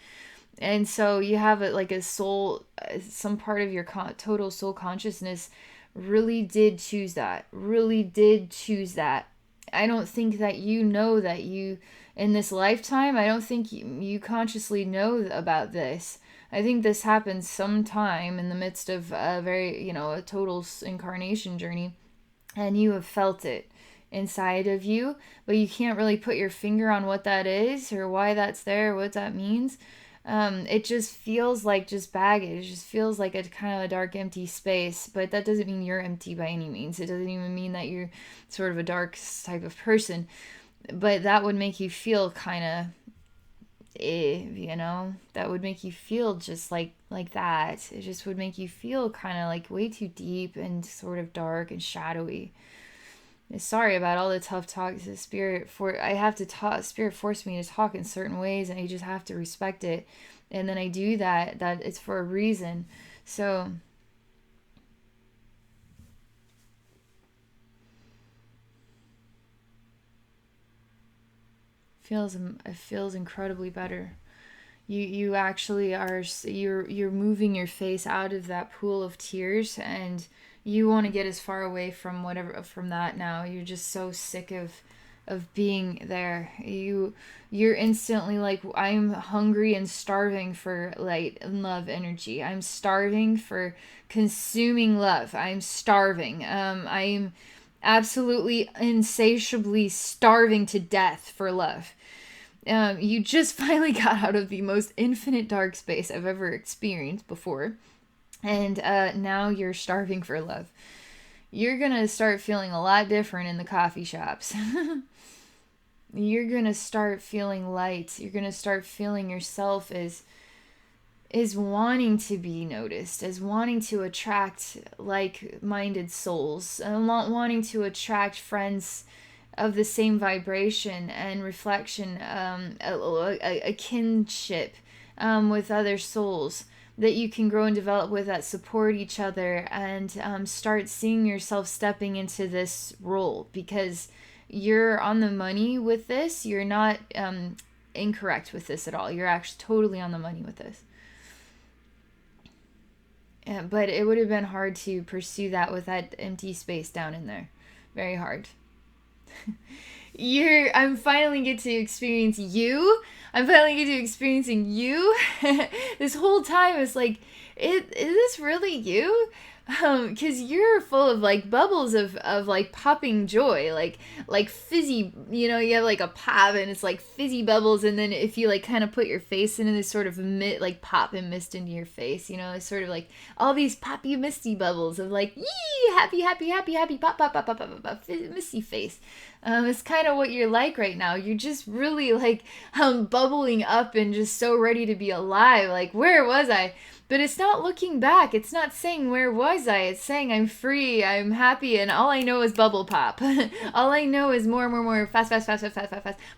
And so you have like a soul, some part of your total soul consciousness really did choose that. I don't think that that you, in this lifetime, I don't think you consciously know about this. I think this happens sometime in the midst of a total incarnation journey, and you have felt it inside of you, but you can't really put your finger on what that is or why that's there, what that means. It just feels like just baggage. It just feels like a kind of a dark, empty space. But that doesn't mean you're empty by any means. It doesn't even mean that you're sort of a dark type of person. But that would make you feel kind of, that would make you feel just like that. It just would make you feel kind of like way too deep and sort of dark and shadowy. Sorry about all the tough talk. Spirit forced me to talk in certain ways, and I just have to respect it. And then I do that it's for a reason. So it feels incredibly better. You actually you're moving your face out of that pool of tears, and you want to get as far away from that now. You're just so sick of being there. You're instantly like, I'm hungry and starving for light and love energy. I'm starving for consuming love. I'm starving. I'm absolutely insatiably starving to death for love. You just finally got out of the most infinite dark space I've ever experienced before. And now you're starving for love. You're going to start feeling a lot different in the coffee shops. You're going to start feeling light. You're going to start feeling yourself as wanting to be noticed, as wanting to attract like-minded souls, and wanting to attract friends of the same vibration and reflection, a kinship with other souls. that you can grow and develop with that support each other, and start seeing yourself stepping into this role, because you're on the money with this. You're not incorrect with this at all. You're actually totally on the money with this. Yeah, but it would have been hard to pursue that with that empty space down in there. Very hard. I'm finally get to experience you. I'm finally get to experiencing you. This whole time it's like, is this really you? Because you're full of like bubbles of like popping joy, like fizzy, you have like a pop and it's like fizzy bubbles, and then if you like kind of put your face into this sort of like pop and mist into your face, it's sort of like all these poppy misty bubbles of like, yee, happy, pop, pop, pop, pop, pop, pop, misty face. It's kind of what you're like right now. You're just really like bubbling up and just so ready to be alive. Like, where was I? But it's not looking back. It's not saying, where was I? It's saying, I'm free, I'm happy, and all I know is bubble pop. All I know is more, fast,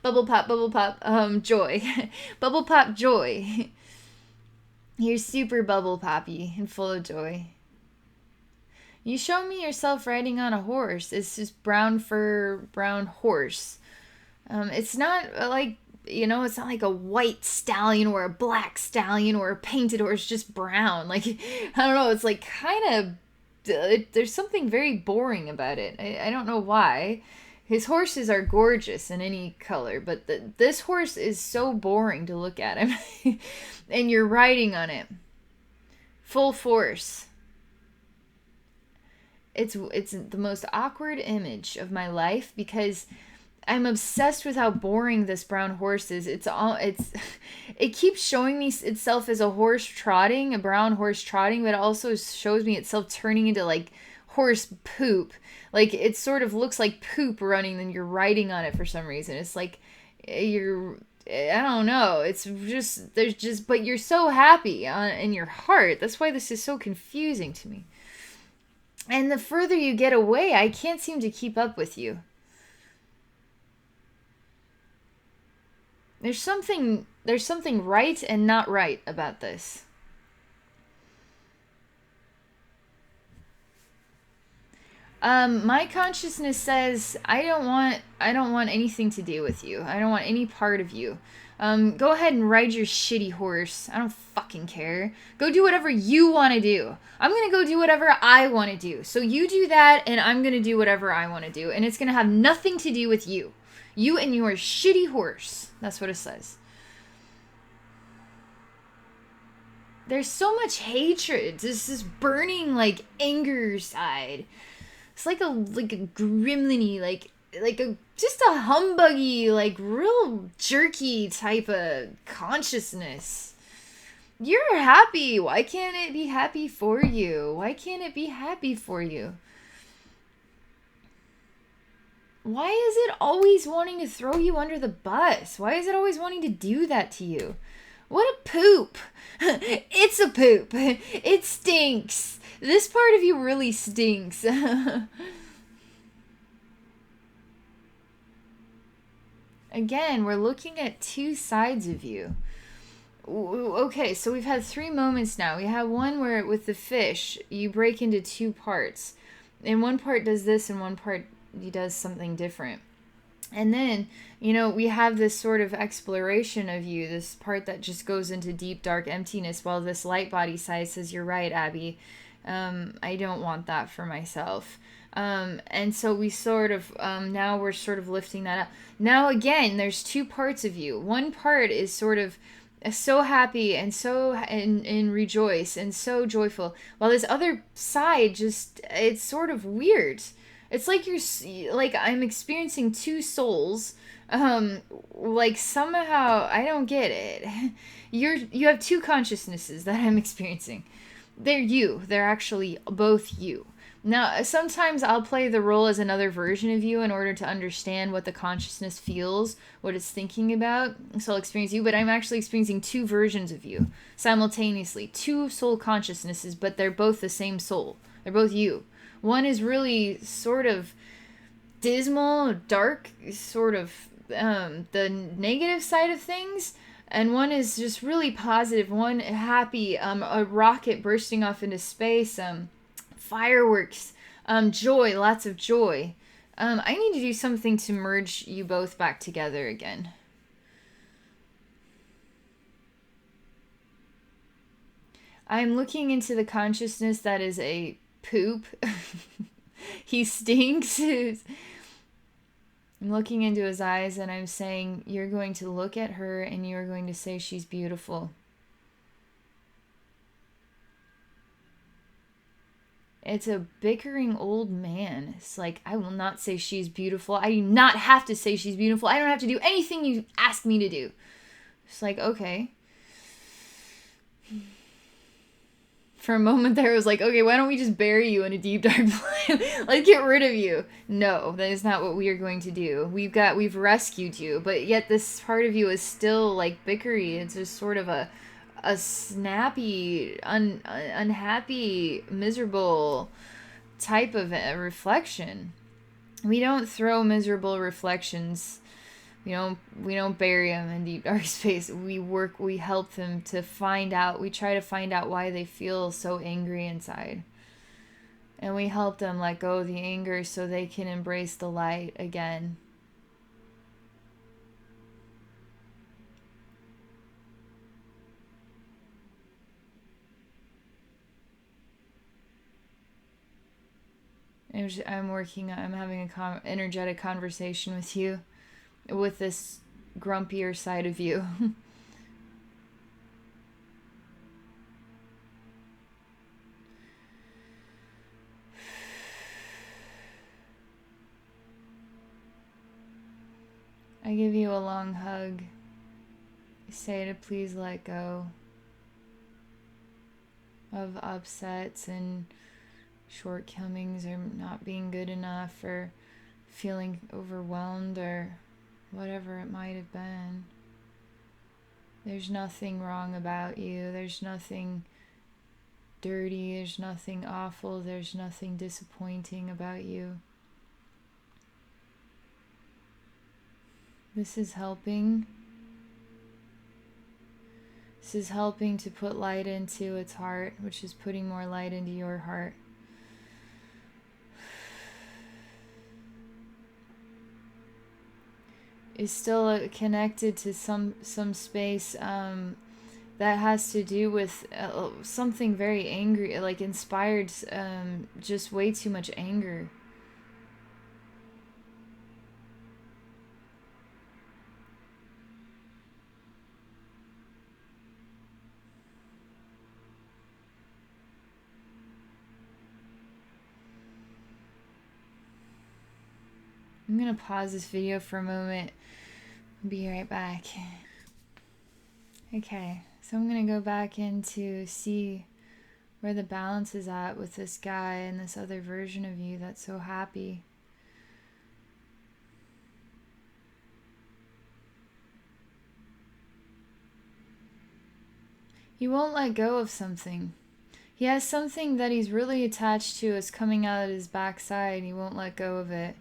bubble pop, joy. Bubble pop joy. You're super bubble poppy and full of joy. You show me yourself riding on a horse. It's just brown fur, brown horse. It's not like, it's not like a white stallion or a black stallion or a painted horse, just brown. Like, I don't know, it's like kind of, there's something very boring about it. I don't know why. His horses are gorgeous in any color, but this horse is so boring to look at him. And you're riding on it. Full force. It's the most awkward image of my life, because I'm obsessed with how boring this brown horse is. It keeps showing me itself as a horse trotting, a brown horse trotting, but it also shows me itself turning into like horse poop. Like, it sort of looks like poop running, and you're riding on it for some reason. It's like I don't know. It's just, but you're so happy in your heart. That's why this is so confusing to me. And the further you get away, I can't seem to keep up with you. There's something right and not right about this. My consciousness says, I don't want anything to do with you. I don't want any part of you. Go ahead and ride your shitty horse. I don't fucking care. Go do whatever you want to do. I'm gonna go do whatever I want to do. So you do that, and I'm gonna do whatever I want to do. And it's gonna have nothing to do with you. You and your shitty horse. That's what it says. There's so much hatred. This is burning, like, anger side. It's like a gremlin-y, like just a humbuggy, like real jerky type of consciousness. You're happy. Why can't it be happy for you? Why can't it be happy for you? Why is it always wanting to throw you under the bus? Why is it always wanting to do that to you? What a poop. It's a poop. It stinks. This part of you really stinks. Again, we're looking at two sides of you. Okay, so we've had 3 moments now. We have one where with the fish, you break into 2 parts. And one part does this and one part he does something different. And then, we have this sort of exploration of you, this part that just goes into deep, dark emptiness, while this light body side says, you're right, Abby. I don't want that for myself. And so we sort of, now we're sort of lifting that up. Now, again, there's 2 parts of you. One part is sort of so happy and so and rejoice and so joyful, while this other side just, it's sort of weird. It's like I'm experiencing 2 souls. Like somehow I don't get it. You have 2 consciousnesses that I'm experiencing. They're you. They're actually both you. Now, sometimes I'll play the role as another version of you in order to understand what the consciousness feels, what it's thinking about. So I'll experience you, but I'm actually experiencing 2 versions of you simultaneously. 2 soul consciousnesses, but they're both the same soul. They're both you. One is really sort of dismal, dark, sort of the negative side of things. And one is just really positive, one happy, a rocket bursting off into space, fireworks, joy, lots of joy. I need to do something to merge you both back together again. I'm looking into the consciousness that is a poop. He stinks. I'm looking into his eyes and I'm saying, you're going to look at her and you're going to say she's beautiful. It's a bickering old man. It's like, I will not say she's beautiful. I do not have to say she's beautiful. I don't have to do anything you ask me to do. It's like, okay. For a moment there, it was like, okay, why don't we just bury you in a deep, dark place? Like, get rid of you. No, that is not what we are going to do. We've rescued you, but yet this part of you is still, like, bickery. It's just sort of a snappy, unhappy, miserable type of a reflection. We don't throw miserable reflections. We don't bury them in deep dark space. We help them to find out. We try to find out why they feel so angry inside. And we help them let go of the anger so they can embrace the light again. I'm having a energetic conversation with you, with this grumpier side of you. I give you a long hug. I say to please let go of upsets and shortcomings or not being good enough or feeling overwhelmed or whatever it might have been. There's nothing wrong about you. There's nothing dirty. There's nothing awful. There's nothing disappointing about you. This is helping. This is helping to put light into its heart, which is putting more light into your heart. Is still connected to some space that has to do with something very angry, like inspired, just way too much anger. I'm gonna pause this video for a moment. I'll be right back. Okay, so I'm gonna go back in to see where the balance is at with this guy and this other version of you that's so happy. He won't let go of something. He has something that he's really attached to is coming out of his backside. He won't let go of it.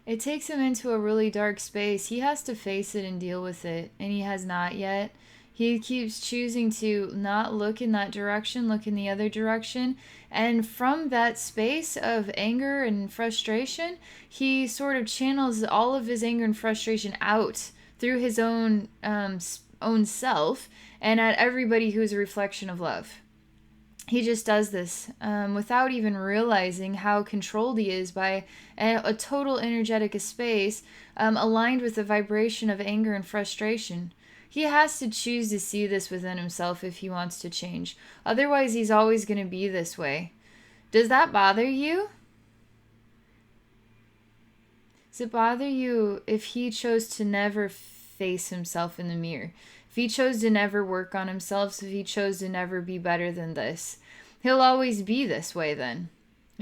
It takes him into a really dark space. He has to face it and deal with it, and he has not yet. He keeps choosing to not look in that direction, look in the other direction. And from that space of anger and frustration, he sort of channels all of his anger and frustration out through his own self and at everybody who's a reflection of love. He just does this without even realizing how controlled he is by a total energetic space aligned with the vibration of anger and frustration. He has to choose to see this within himself if he wants to change. Otherwise, he's always going to be this way. Does that bother you? Does it bother you if he chose to never face himself in the mirror? If he chose to never work on himself, if he chose to never be better than this, he'll always be this way then.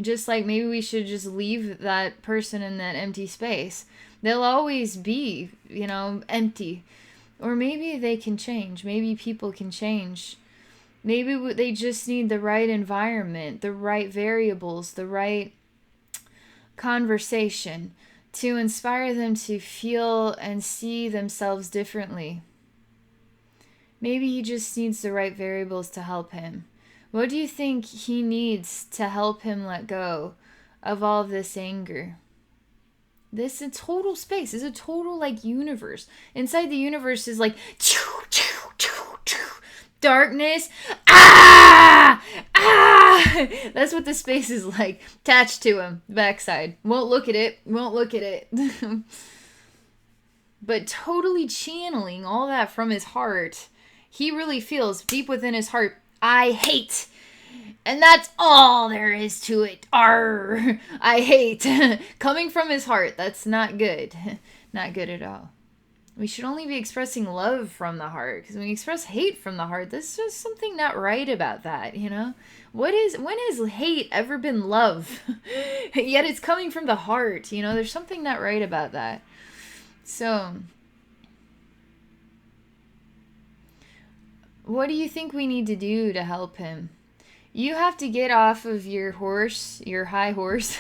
Just like maybe we should just leave that person in that empty space. They'll always be, empty. Or maybe they can change. Maybe people can change. Maybe they just need the right environment, the right variables, the right conversation to inspire them to feel and see themselves differently. Maybe he just needs the right variables to help him. What do you think he needs to help him let go of all of this anger? This is a total space. It's a total like universe. Inside the universe is like darkness. Ah! Ah! That's what the space is like. Attached to him. Backside. Won't look at it. Won't look at it. But totally channeling all that from his heart. He really feels deep within his heart, I hate. And that's all there is to it. Arr, I hate. Coming from his heart, that's not good. Not good at all. We should only be expressing love from the heart. Because when we express hate from the heart, there's just something not right about that, you know? When has hate ever been love? Yet it's coming from the heart, you know? There's something not right about that. So, what do you think we need to do to help him? You have to get off of your horse, your high horse.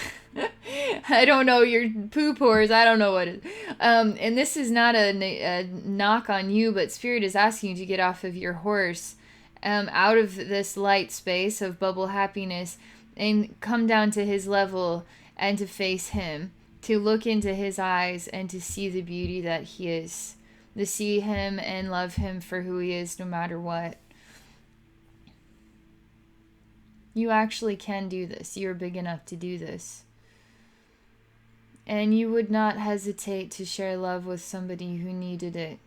I don't know, your poop horse. I don't know what it is. And this is not a knock on you, but Spirit is asking you to get off of your horse, out of this light space of bubble happiness, and come down to his level and to face him, to look into his eyes and to see the beauty that he is, to see him and love him for who he is no matter what. You actually can do this. You're big enough to do this. And you would not hesitate to share love with somebody who needed it.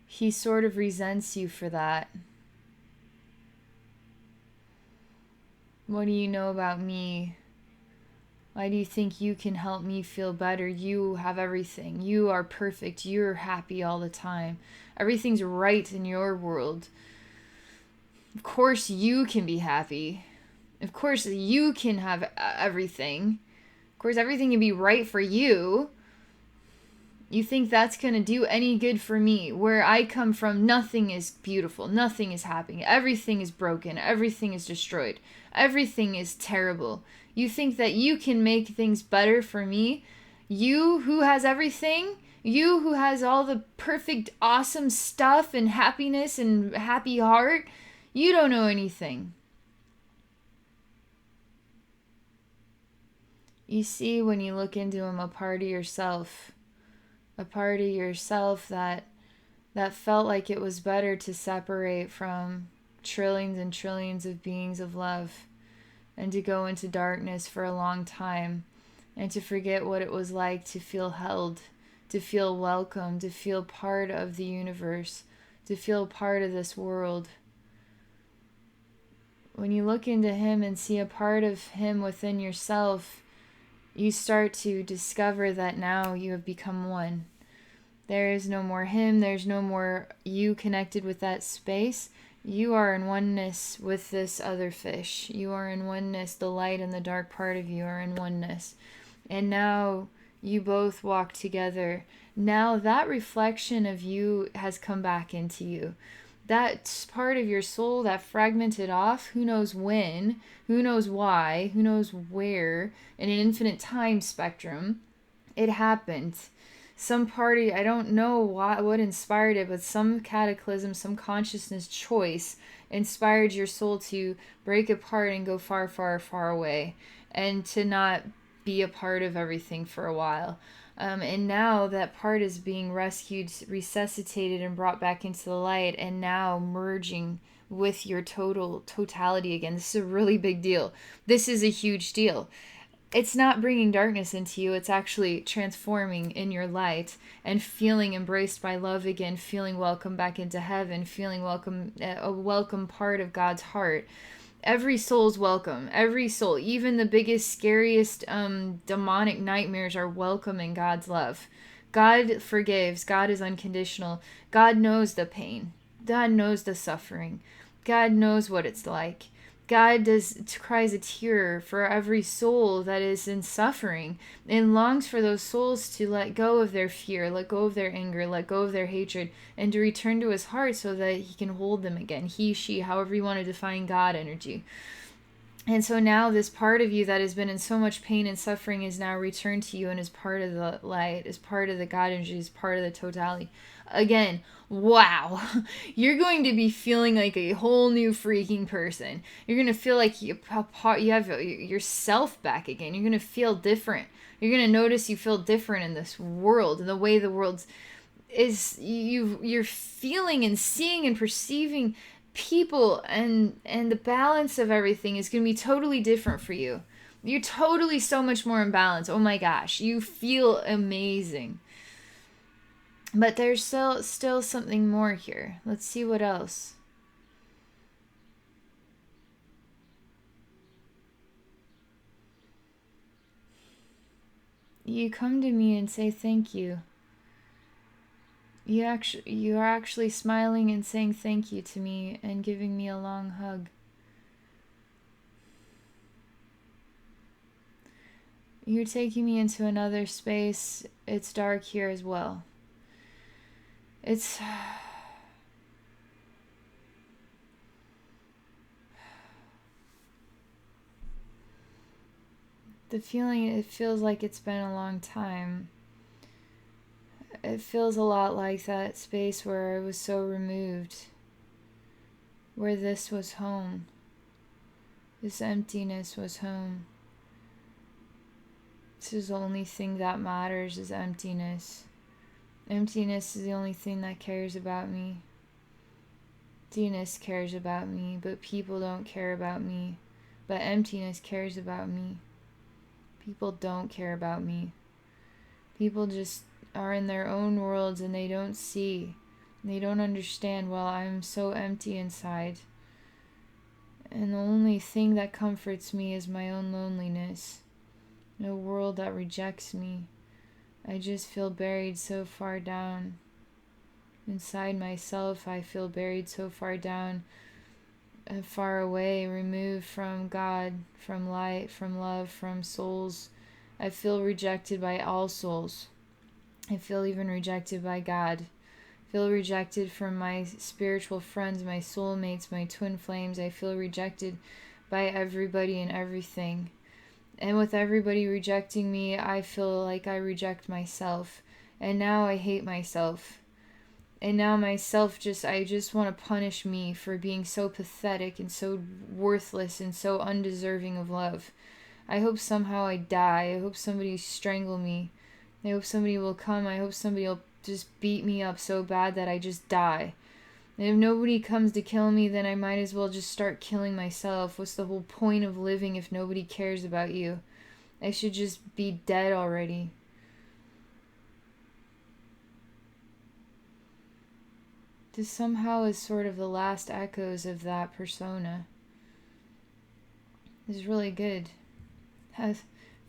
He sort of resents you for that. What do you know about me? Why do you think you can help me feel better? You have everything. You are perfect. You're happy all the time. Everything's right in your world. Of course you can be happy. Of course you can have everything. Of course everything can be right for you. You think that's going to do any good for me? Where I come from, nothing is beautiful. Nothing is happening. Everything is broken. Everything is destroyed. Everything is terrible. You think that you can make things better for me? You who has everything? You who has all the perfect, awesome stuff and happiness and happy heart? You don't know anything. You see when you look into him a part of yourself. A part of yourself that felt like it was better to separate from trillions and trillions of beings of love and to go into darkness for a long time and to forget what it was like to feel held, to feel welcome, to feel part of the universe, to feel part of this world. When you look into him and see a part of him within yourself, you start to discover that now you have become one. There is no more him. There's no more you connected with that space. You are in oneness with this other fish. You are in oneness. The light and the dark part of you are in oneness. And now you both walk together. Now that reflection of you has come back into you. That part of your soul that fragmented off, who knows when, who knows why, who knows where, in an infinite time spectrum, it happened. Some party, I don't know what inspired it, but some cataclysm, some consciousness choice inspired your soul to break apart and go far, far, far away, and to not be a part of everything for a while. And now that part is being rescued, resuscitated, and brought back into the light, and now merging with your totality again. This is a really big deal. This is a huge deal. It's not bringing darkness into you. It's actually transforming in your light and feeling embraced by love again, feeling welcome back into heaven, feeling welcome, a welcome part of God's heart. Every soul's welcome. Every soul, even the biggest, scariest demonic nightmares are welcome in God's love. God forgives. God is unconditional. God knows the pain. God knows the suffering. God knows what it's like. God cries a tear for every soul that is in suffering and longs for those souls to let go of their fear, let go of their anger, let go of their hatred, and to return to his heart so that he can hold them again. He, she, however you want to define God energy. And so now this part of you that has been in so much pain and suffering is now returned to you and is part of the light, is part of the God energy, is part of the totality. Again, wow. You're going to be feeling like a whole new freaking person. You're going to feel like you have yourself back again. You're going to feel different. You're going to notice you feel different in this world, and the way the world's you're feeling and seeing and perceiving people, and the balance of everything is going to be totally different for you. You're totally so much more in balance. Oh my gosh, you feel amazing. But there's still something more here. Let's see what else. You come to me and say thank you. You are actually smiling and saying thank you to me and giving me a long hug. You're taking me into another space. It's dark here as well. It's the feeling, it feels like it's been a long time. It feels a lot like that space where I was so removed, where this was home. This emptiness was home. This is the only thing that matters, is emptiness. Emptiness is the only thing that cares about me. Emptiness cares about me, but people don't care about me. But emptiness cares about me. People don't care about me. People just are in their own worlds and they don't see. They don't understand, well, I'm so empty inside. And the only thing that comforts me is my own loneliness. No world that rejects me. I just feel buried so far down. Inside myself, I feel buried so far down, far away, removed from God, from light, from love, from souls. I feel rejected by all souls. I feel even rejected by God. I feel rejected from my spiritual friends, my soulmates, my twin flames. I feel rejected by everybody and everything. And with everybody rejecting me, I feel like I reject myself. And now I hate myself. And now myself I just want to punish me for being so pathetic and so worthless and so undeserving of love. I hope somehow I die. I hope somebody strangle me. I hope somebody will come. I hope somebody will just beat me up so bad that I just die. And if nobody comes to kill me, then I might as well just start killing myself. What's the whole point of living if nobody cares about you? I should just be dead already. This somehow is sort of the last echoes of that persona. It's really good. I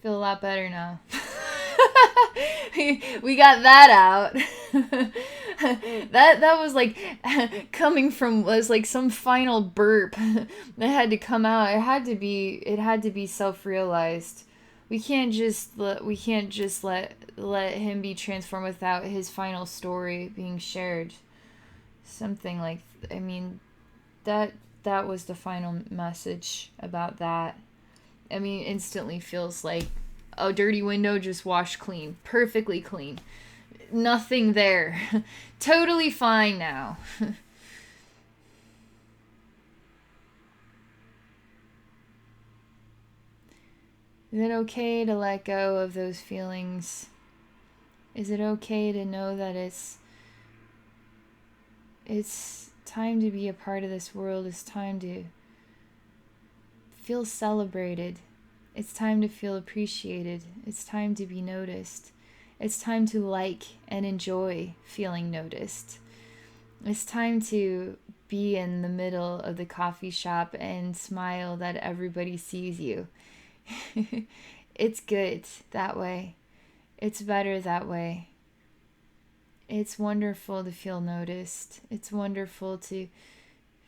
feel a lot better now. we got that out. that was like coming from, was like some final burp that had to come out. It had to be self-realized. We can't just let him be transformed without his final story being shared. Something like, I mean, that was the final message about that. I mean, instantly feels like a dirty window just washed clean. Perfectly clean. Nothing there. Totally fine now. Is it okay to let go of those feelings? Is it okay to know that it's time to be a part of this world? It's time to feel celebrated. It's time to feel appreciated. It's time to be noticed. It's time to like and enjoy feeling noticed. It's time to be in the middle of the coffee shop and smile that everybody sees you. It's good that way. It's better that way. It's wonderful to feel noticed. It's wonderful to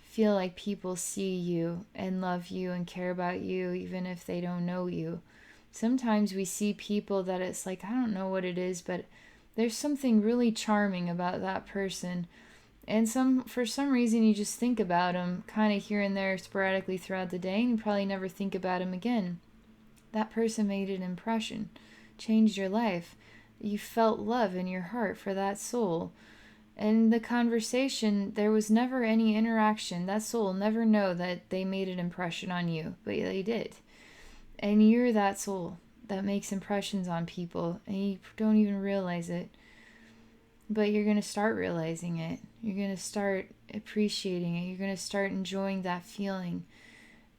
feel like people see you and love you and care about you even if they don't know you. Sometimes we see people that it's like, I don't know what it is, but there's something really charming about that person. And for some reason you just think about them kind of here and there sporadically throughout the day, and you probably never think about them again. That person made an impression, changed your life. You felt love in your heart for that soul. And the conversation, there was never any interaction. That soul will never know that they made an impression on you, but they did. And you're that soul that makes impressions on people, and you don't even realize it. But you're going to start realizing it. You're going to start appreciating it. You're going to start enjoying that feeling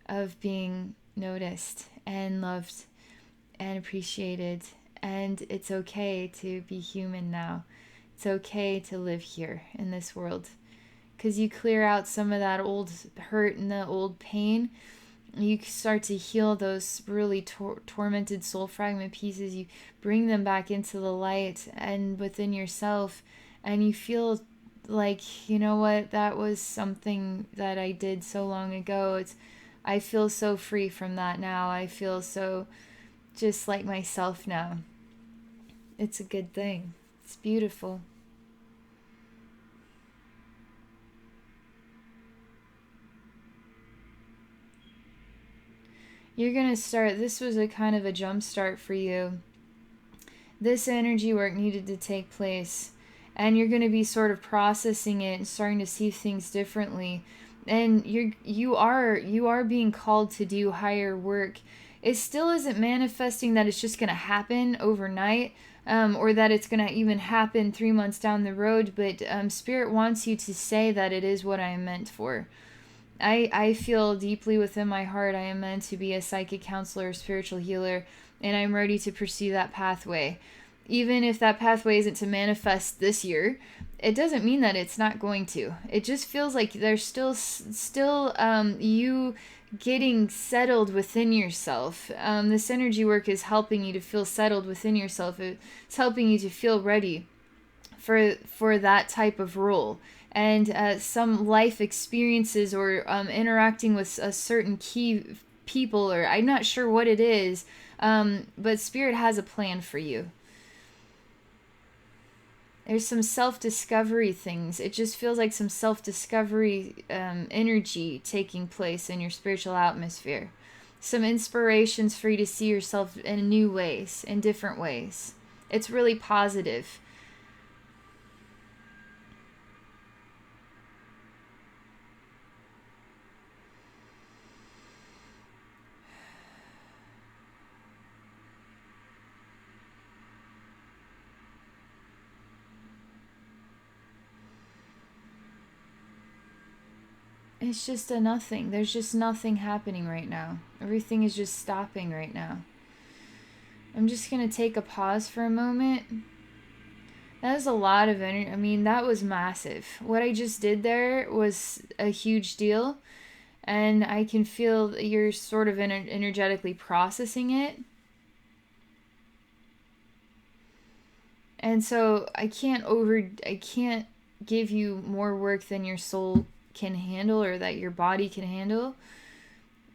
of being noticed and loved and appreciated. And it's okay to be human now. It's okay to live here in this world. Because you clear out some of that old hurt and the old pain. You start to heal those really tormented soul fragment pieces. You bring them back into the light and within yourself, and you feel like, you know what, that was something that I did so long ago. I feel so free from that now. I feel so just like myself now. It's a good thing. It's beautiful. You're going to start, this was a kind of a jump start for you. This energy work needed to take place, and you're going to be sort of processing it and starting to see things differently. And you are being called to do higher work. It still isn't manifesting that it's just going to happen overnight, or that it's going to even happen 3 months down the road, but Spirit wants you to say that it is what I am meant for. I feel deeply within my heart I am meant to be a psychic counselor, a spiritual healer, and I'm ready to pursue that pathway. Even if that pathway isn't to manifest this year, it doesn't mean that it's not going to. It just feels like there's still you getting settled within yourself. This energy work is helping you to feel settled within yourself. It's helping you to feel ready for that type of role. And some life experiences or interacting with a certain key people, or I'm not sure what it is, but Spirit has a plan for you. There's some self-discovery things. It just feels like some self-discovery energy taking place in your spiritual atmosphere. Some inspirations for you to see yourself in new ways, in different ways. It's really positive. It's just a nothing. There's just nothing happening right now. Everything is just stopping right now. I'm just going to take a pause for a moment. That was a lot of energy. I mean, that was massive. What I just did there was a huge deal. And I can feel you're sort of energetically processing it. And so I can't give you more work than your soul can handle or that your body can handle.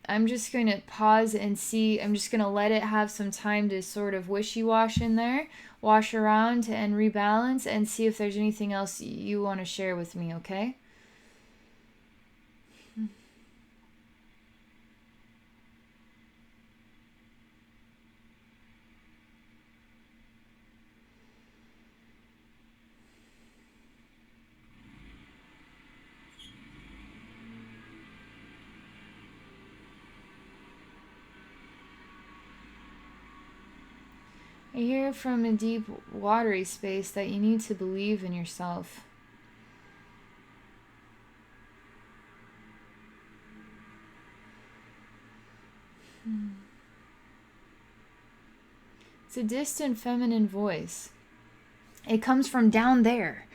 I'm just going to pause and see. I'm just going to let it have some time to sort of wishy-wash in there, wash around and rebalance, and see if there's anything else you want to share with me, okay? I hear from a deep, watery space that you need to believe in yourself. It's a distant feminine voice. It comes from down there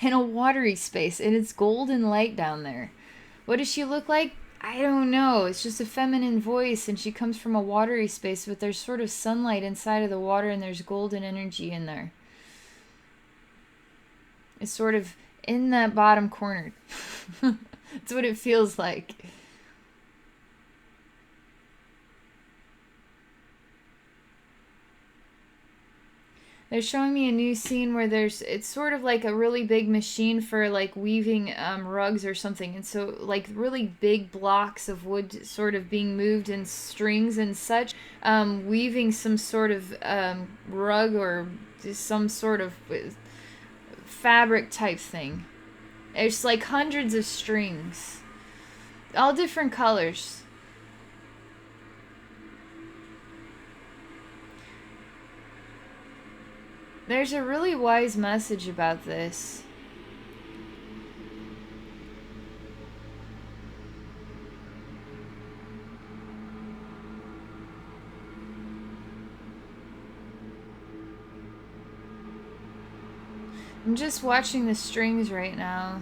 in a watery space, and it's golden light down there. What does she look like? I don't know. It's just a feminine voice, and she comes from a watery space, but there's sort of sunlight inside of the water, and there's golden energy in there. It's sort of in that bottom corner. That's what it feels like. They're showing me a new scene where it's sort of like a really big machine for like weaving rugs or something. And so like really big blocks of wood sort of being moved in strings and such, weaving some sort of rug or some sort of fabric type thing. It's like hundreds of strings, all different colors. There's a really wise message about this. I'm just watching the strings right now.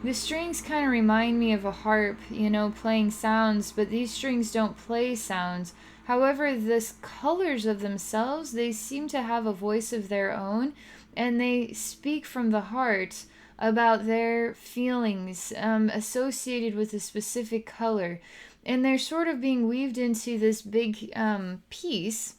The strings kind of remind me of a harp, you know, playing sounds, but these strings don't play sounds. However, the colors of themselves, they seem to have a voice of their own, and they speak from the heart about their feelings associated with a specific color. And they're sort of being weaved into this big piece,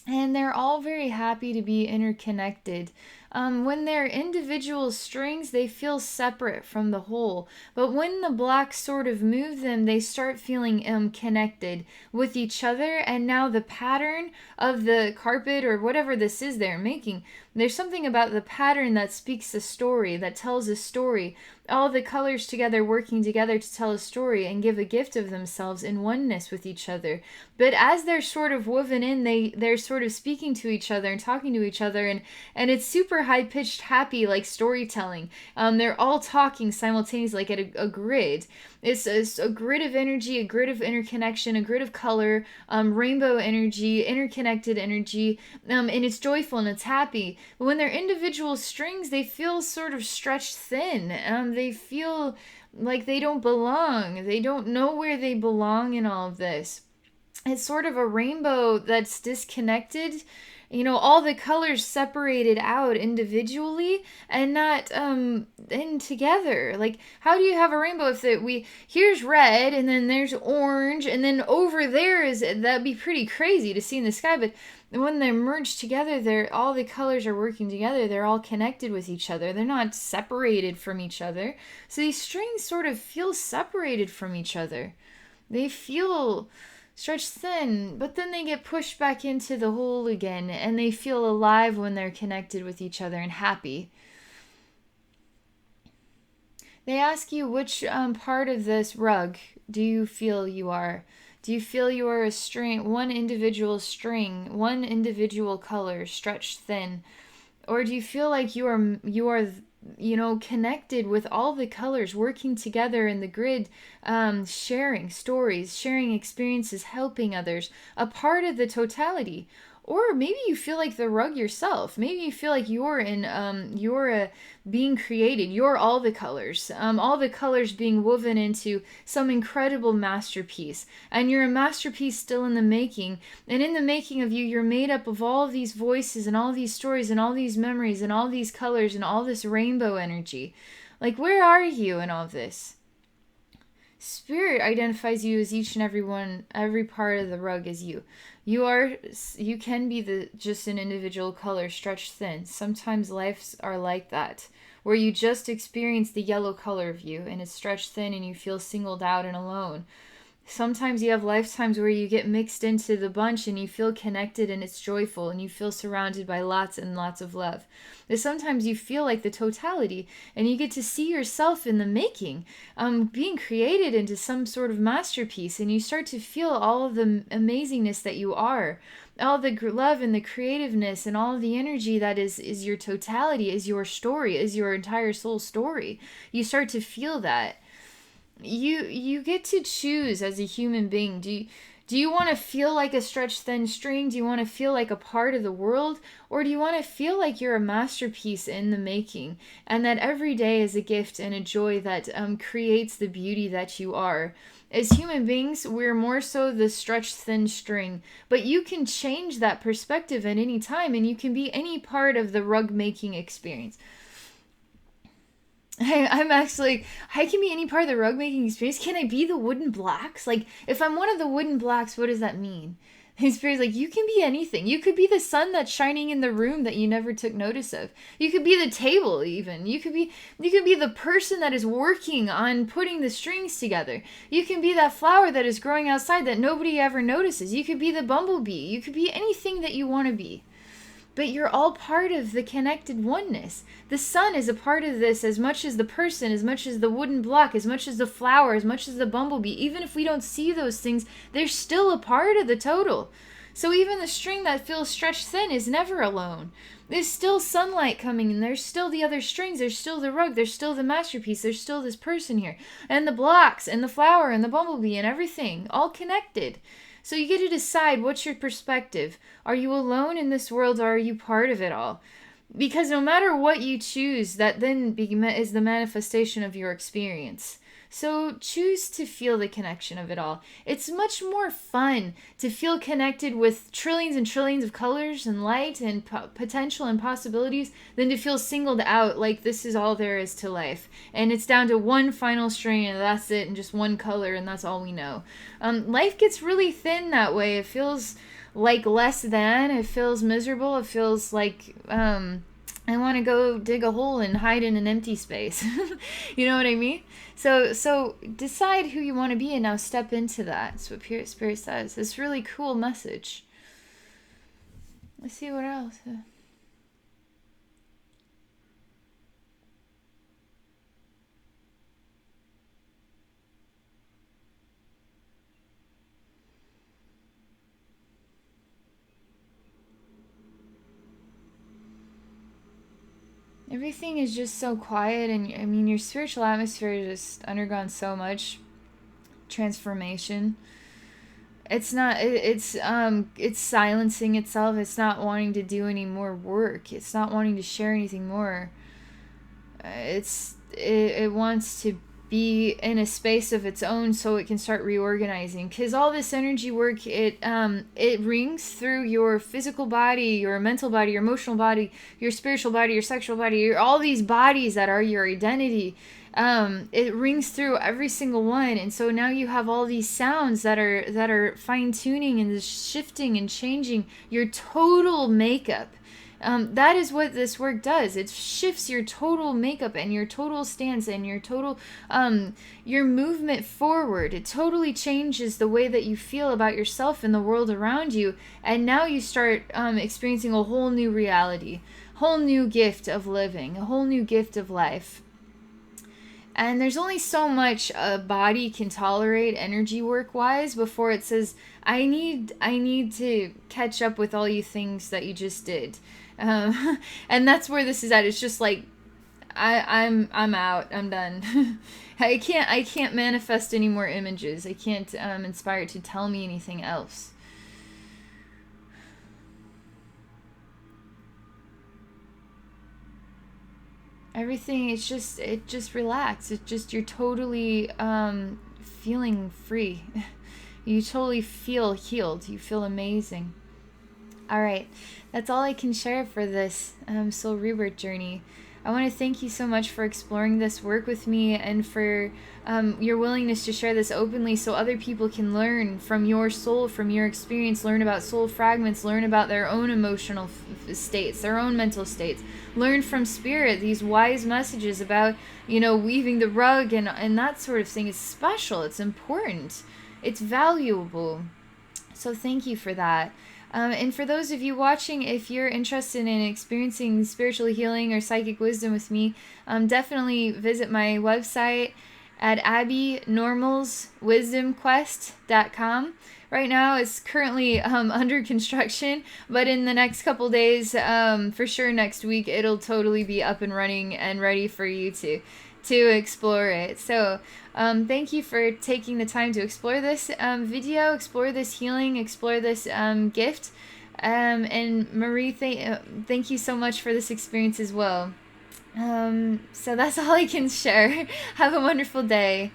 and they're all very happy to be interconnected. When they're individual strings, they feel separate from the whole. But when the blocks sort of move them, they start feeling connected with each other. And now the pattern of the carpet or whatever this is they're making, there's something about the pattern that speaks a story, that tells a story. All the colors together working together to tell a story and give a gift of themselves in oneness with each other. But as they're sort of woven in, they're sort of speaking to each other and talking to each other, and it's super high-pitched, happy, like storytelling. They're all talking simultaneously, like at a grid. It's a grid of energy, a grid of interconnection, a grid of color, rainbow energy, interconnected energy, and it's joyful and it's happy. But when they're individual strings, they feel sort of stretched thin. They feel like they don't belong. They don't know where they belong in all of this. It's sort of a rainbow that's disconnected, you know, all the colors separated out individually and not in together. Like, how do you have a rainbow if here's red and then there's orange and then over there that'd be pretty crazy to see in the sky. But when they're merged together, all the colors are working together. They're all connected with each other. They're not separated from each other. So these strings sort of feel separated from each other. They feel stretched thin, but then they get pushed back into the whole again, and they feel alive when they're connected with each other and happy. They ask you which part of this rug do you feel you are? Do you feel you are a string, one individual string, one individual color stretched thin? Or do you feel like you are you know, connected with all the colors working together in the grid, sharing stories, sharing experiences, helping others, a part of the totality? Or maybe you feel like the rug yourself. Maybe you feel like you're being created. You're all the colors being woven into some incredible masterpiece. And you're a masterpiece still in the making. And in the making of you, you're made up of all of these voices and all these stories and all these memories and all these colors and all this rainbow energy. Like, where are you in all this? Spirit identifies you as each and every part of the rug is you. You can be just an individual color stretched thin. Sometimes lives are like that, where you just experience the yellow color of you and it's stretched thin and you feel singled out and alone. Sometimes you have lifetimes where you get mixed into the bunch and you feel connected and it's joyful and you feel surrounded by lots and lots of love. But sometimes you feel like the totality and you get to see yourself in the making, being created into some sort of masterpiece, and you start to feel all of the amazingness that you are, all the love and the creativeness and all the energy that is your totality, is your story, is your entire soul story. You start to feel that. You get to choose as a human being. Do you want to feel like a stretched thin string? Do you want to feel like a part of the world? Or do you want to feel like you're a masterpiece in the making, and that every day is a gift and a joy that creates the beauty that you are? As human beings, we're more so the stretched thin string, but you can change that perspective at any time, and you can be any part of the rug making experience. I can be any part of the rug making experience. Can I be the wooden blocks? Like, if I'm one of the wooden blocks, what does that mean? His spirit's like, you can be anything. You could be the sun that's shining in the room that you never took notice of. You could be the table, even. You could be the person that is working on putting the strings together. You can be that flower that is growing outside that nobody ever notices. You could be the bumblebee. You could be anything that you want to be. But you're all part of the connected oneness. The sun is a part of this as much as the person, as much as the wooden block, as much as the flower, as much as the bumblebee. Even if we don't see those things, they're still a part of the total. So even the string that feels stretched thin is never alone. There's still sunlight coming in. There's still the other strings. There's still the rug. There's still the masterpiece. There's still this person here. And the blocks and the flower and the bumblebee and everything, all connected. So you get to decide, what's your perspective. Are you alone in this world, or are you part of it all? Because no matter what you choose, that then is the manifestation of your experience. So choose to feel the connection of it all. It's much more fun to feel connected with trillions and trillions of colors and light and potential and possibilities than to feel singled out like this is all there is to life. And it's down to one final string and that's it, and just one color, and that's all we know. Life gets really thin that way. It feels like less than. It feels miserable. It feels like I want to go dig a hole and hide in an empty space. You know what I mean? So decide who you want to be and now step into that. That's what Spirit says. It's a really cool message. Let's see what else. Everything is just so quiet, and I mean, your spiritual atmosphere has just undergone so much transformation. It's not, it's silencing itself. It's not wanting to do any more work. It's not wanting to share anything more. It wants to be in a space of its own so it can start reorganizing, because all this energy work, it rings through your physical body, your mental body, your emotional body, your spiritual body, your sexual body, all these bodies that are your identity. It rings through every single one, and so now you have all these sounds that are fine-tuning and shifting and changing your total makeup. That is what this work does. It shifts your total makeup and your total stance and your total, your movement forward. It totally changes the way that you feel about yourself and the world around you. And now you start experiencing a whole new reality, whole new gift of living, a whole new gift of life. And there's only so much a body can tolerate energy work wise before it says, I need to catch up with all you things that you just did. And that's where this is at. It's just like, I'm out. I'm done. I can't manifest any more images. I can't inspire it to tell me anything else. Everything, it just relax. It's just, you're totally feeling free. You totally feel healed. You feel amazing. All right, that's all I can share for this soul rebirth journey. I want to thank you so much for exploring this work with me, and for your willingness to share this openly so other people can learn from your soul, from your experience, learn about soul fragments, learn about their own emotional states, their own mental states, learn from spirit these wise messages about, weaving the rug and that sort of thing. Is special. It's important. It's valuable. So thank you for that. And for those of you watching, if you're interested in experiencing spiritual healing or psychic wisdom with me, definitely visit my website at abbynormalswisdomquest.com. Right now it's currently under construction, but in the next couple days, for sure next week, it'll totally be up and running and ready for you to explore it. So thank you for taking the time to explore this video, explore this healing, explore this gift. And Marie, thank you so much for this experience as well. So that's all I can share. Have a wonderful day.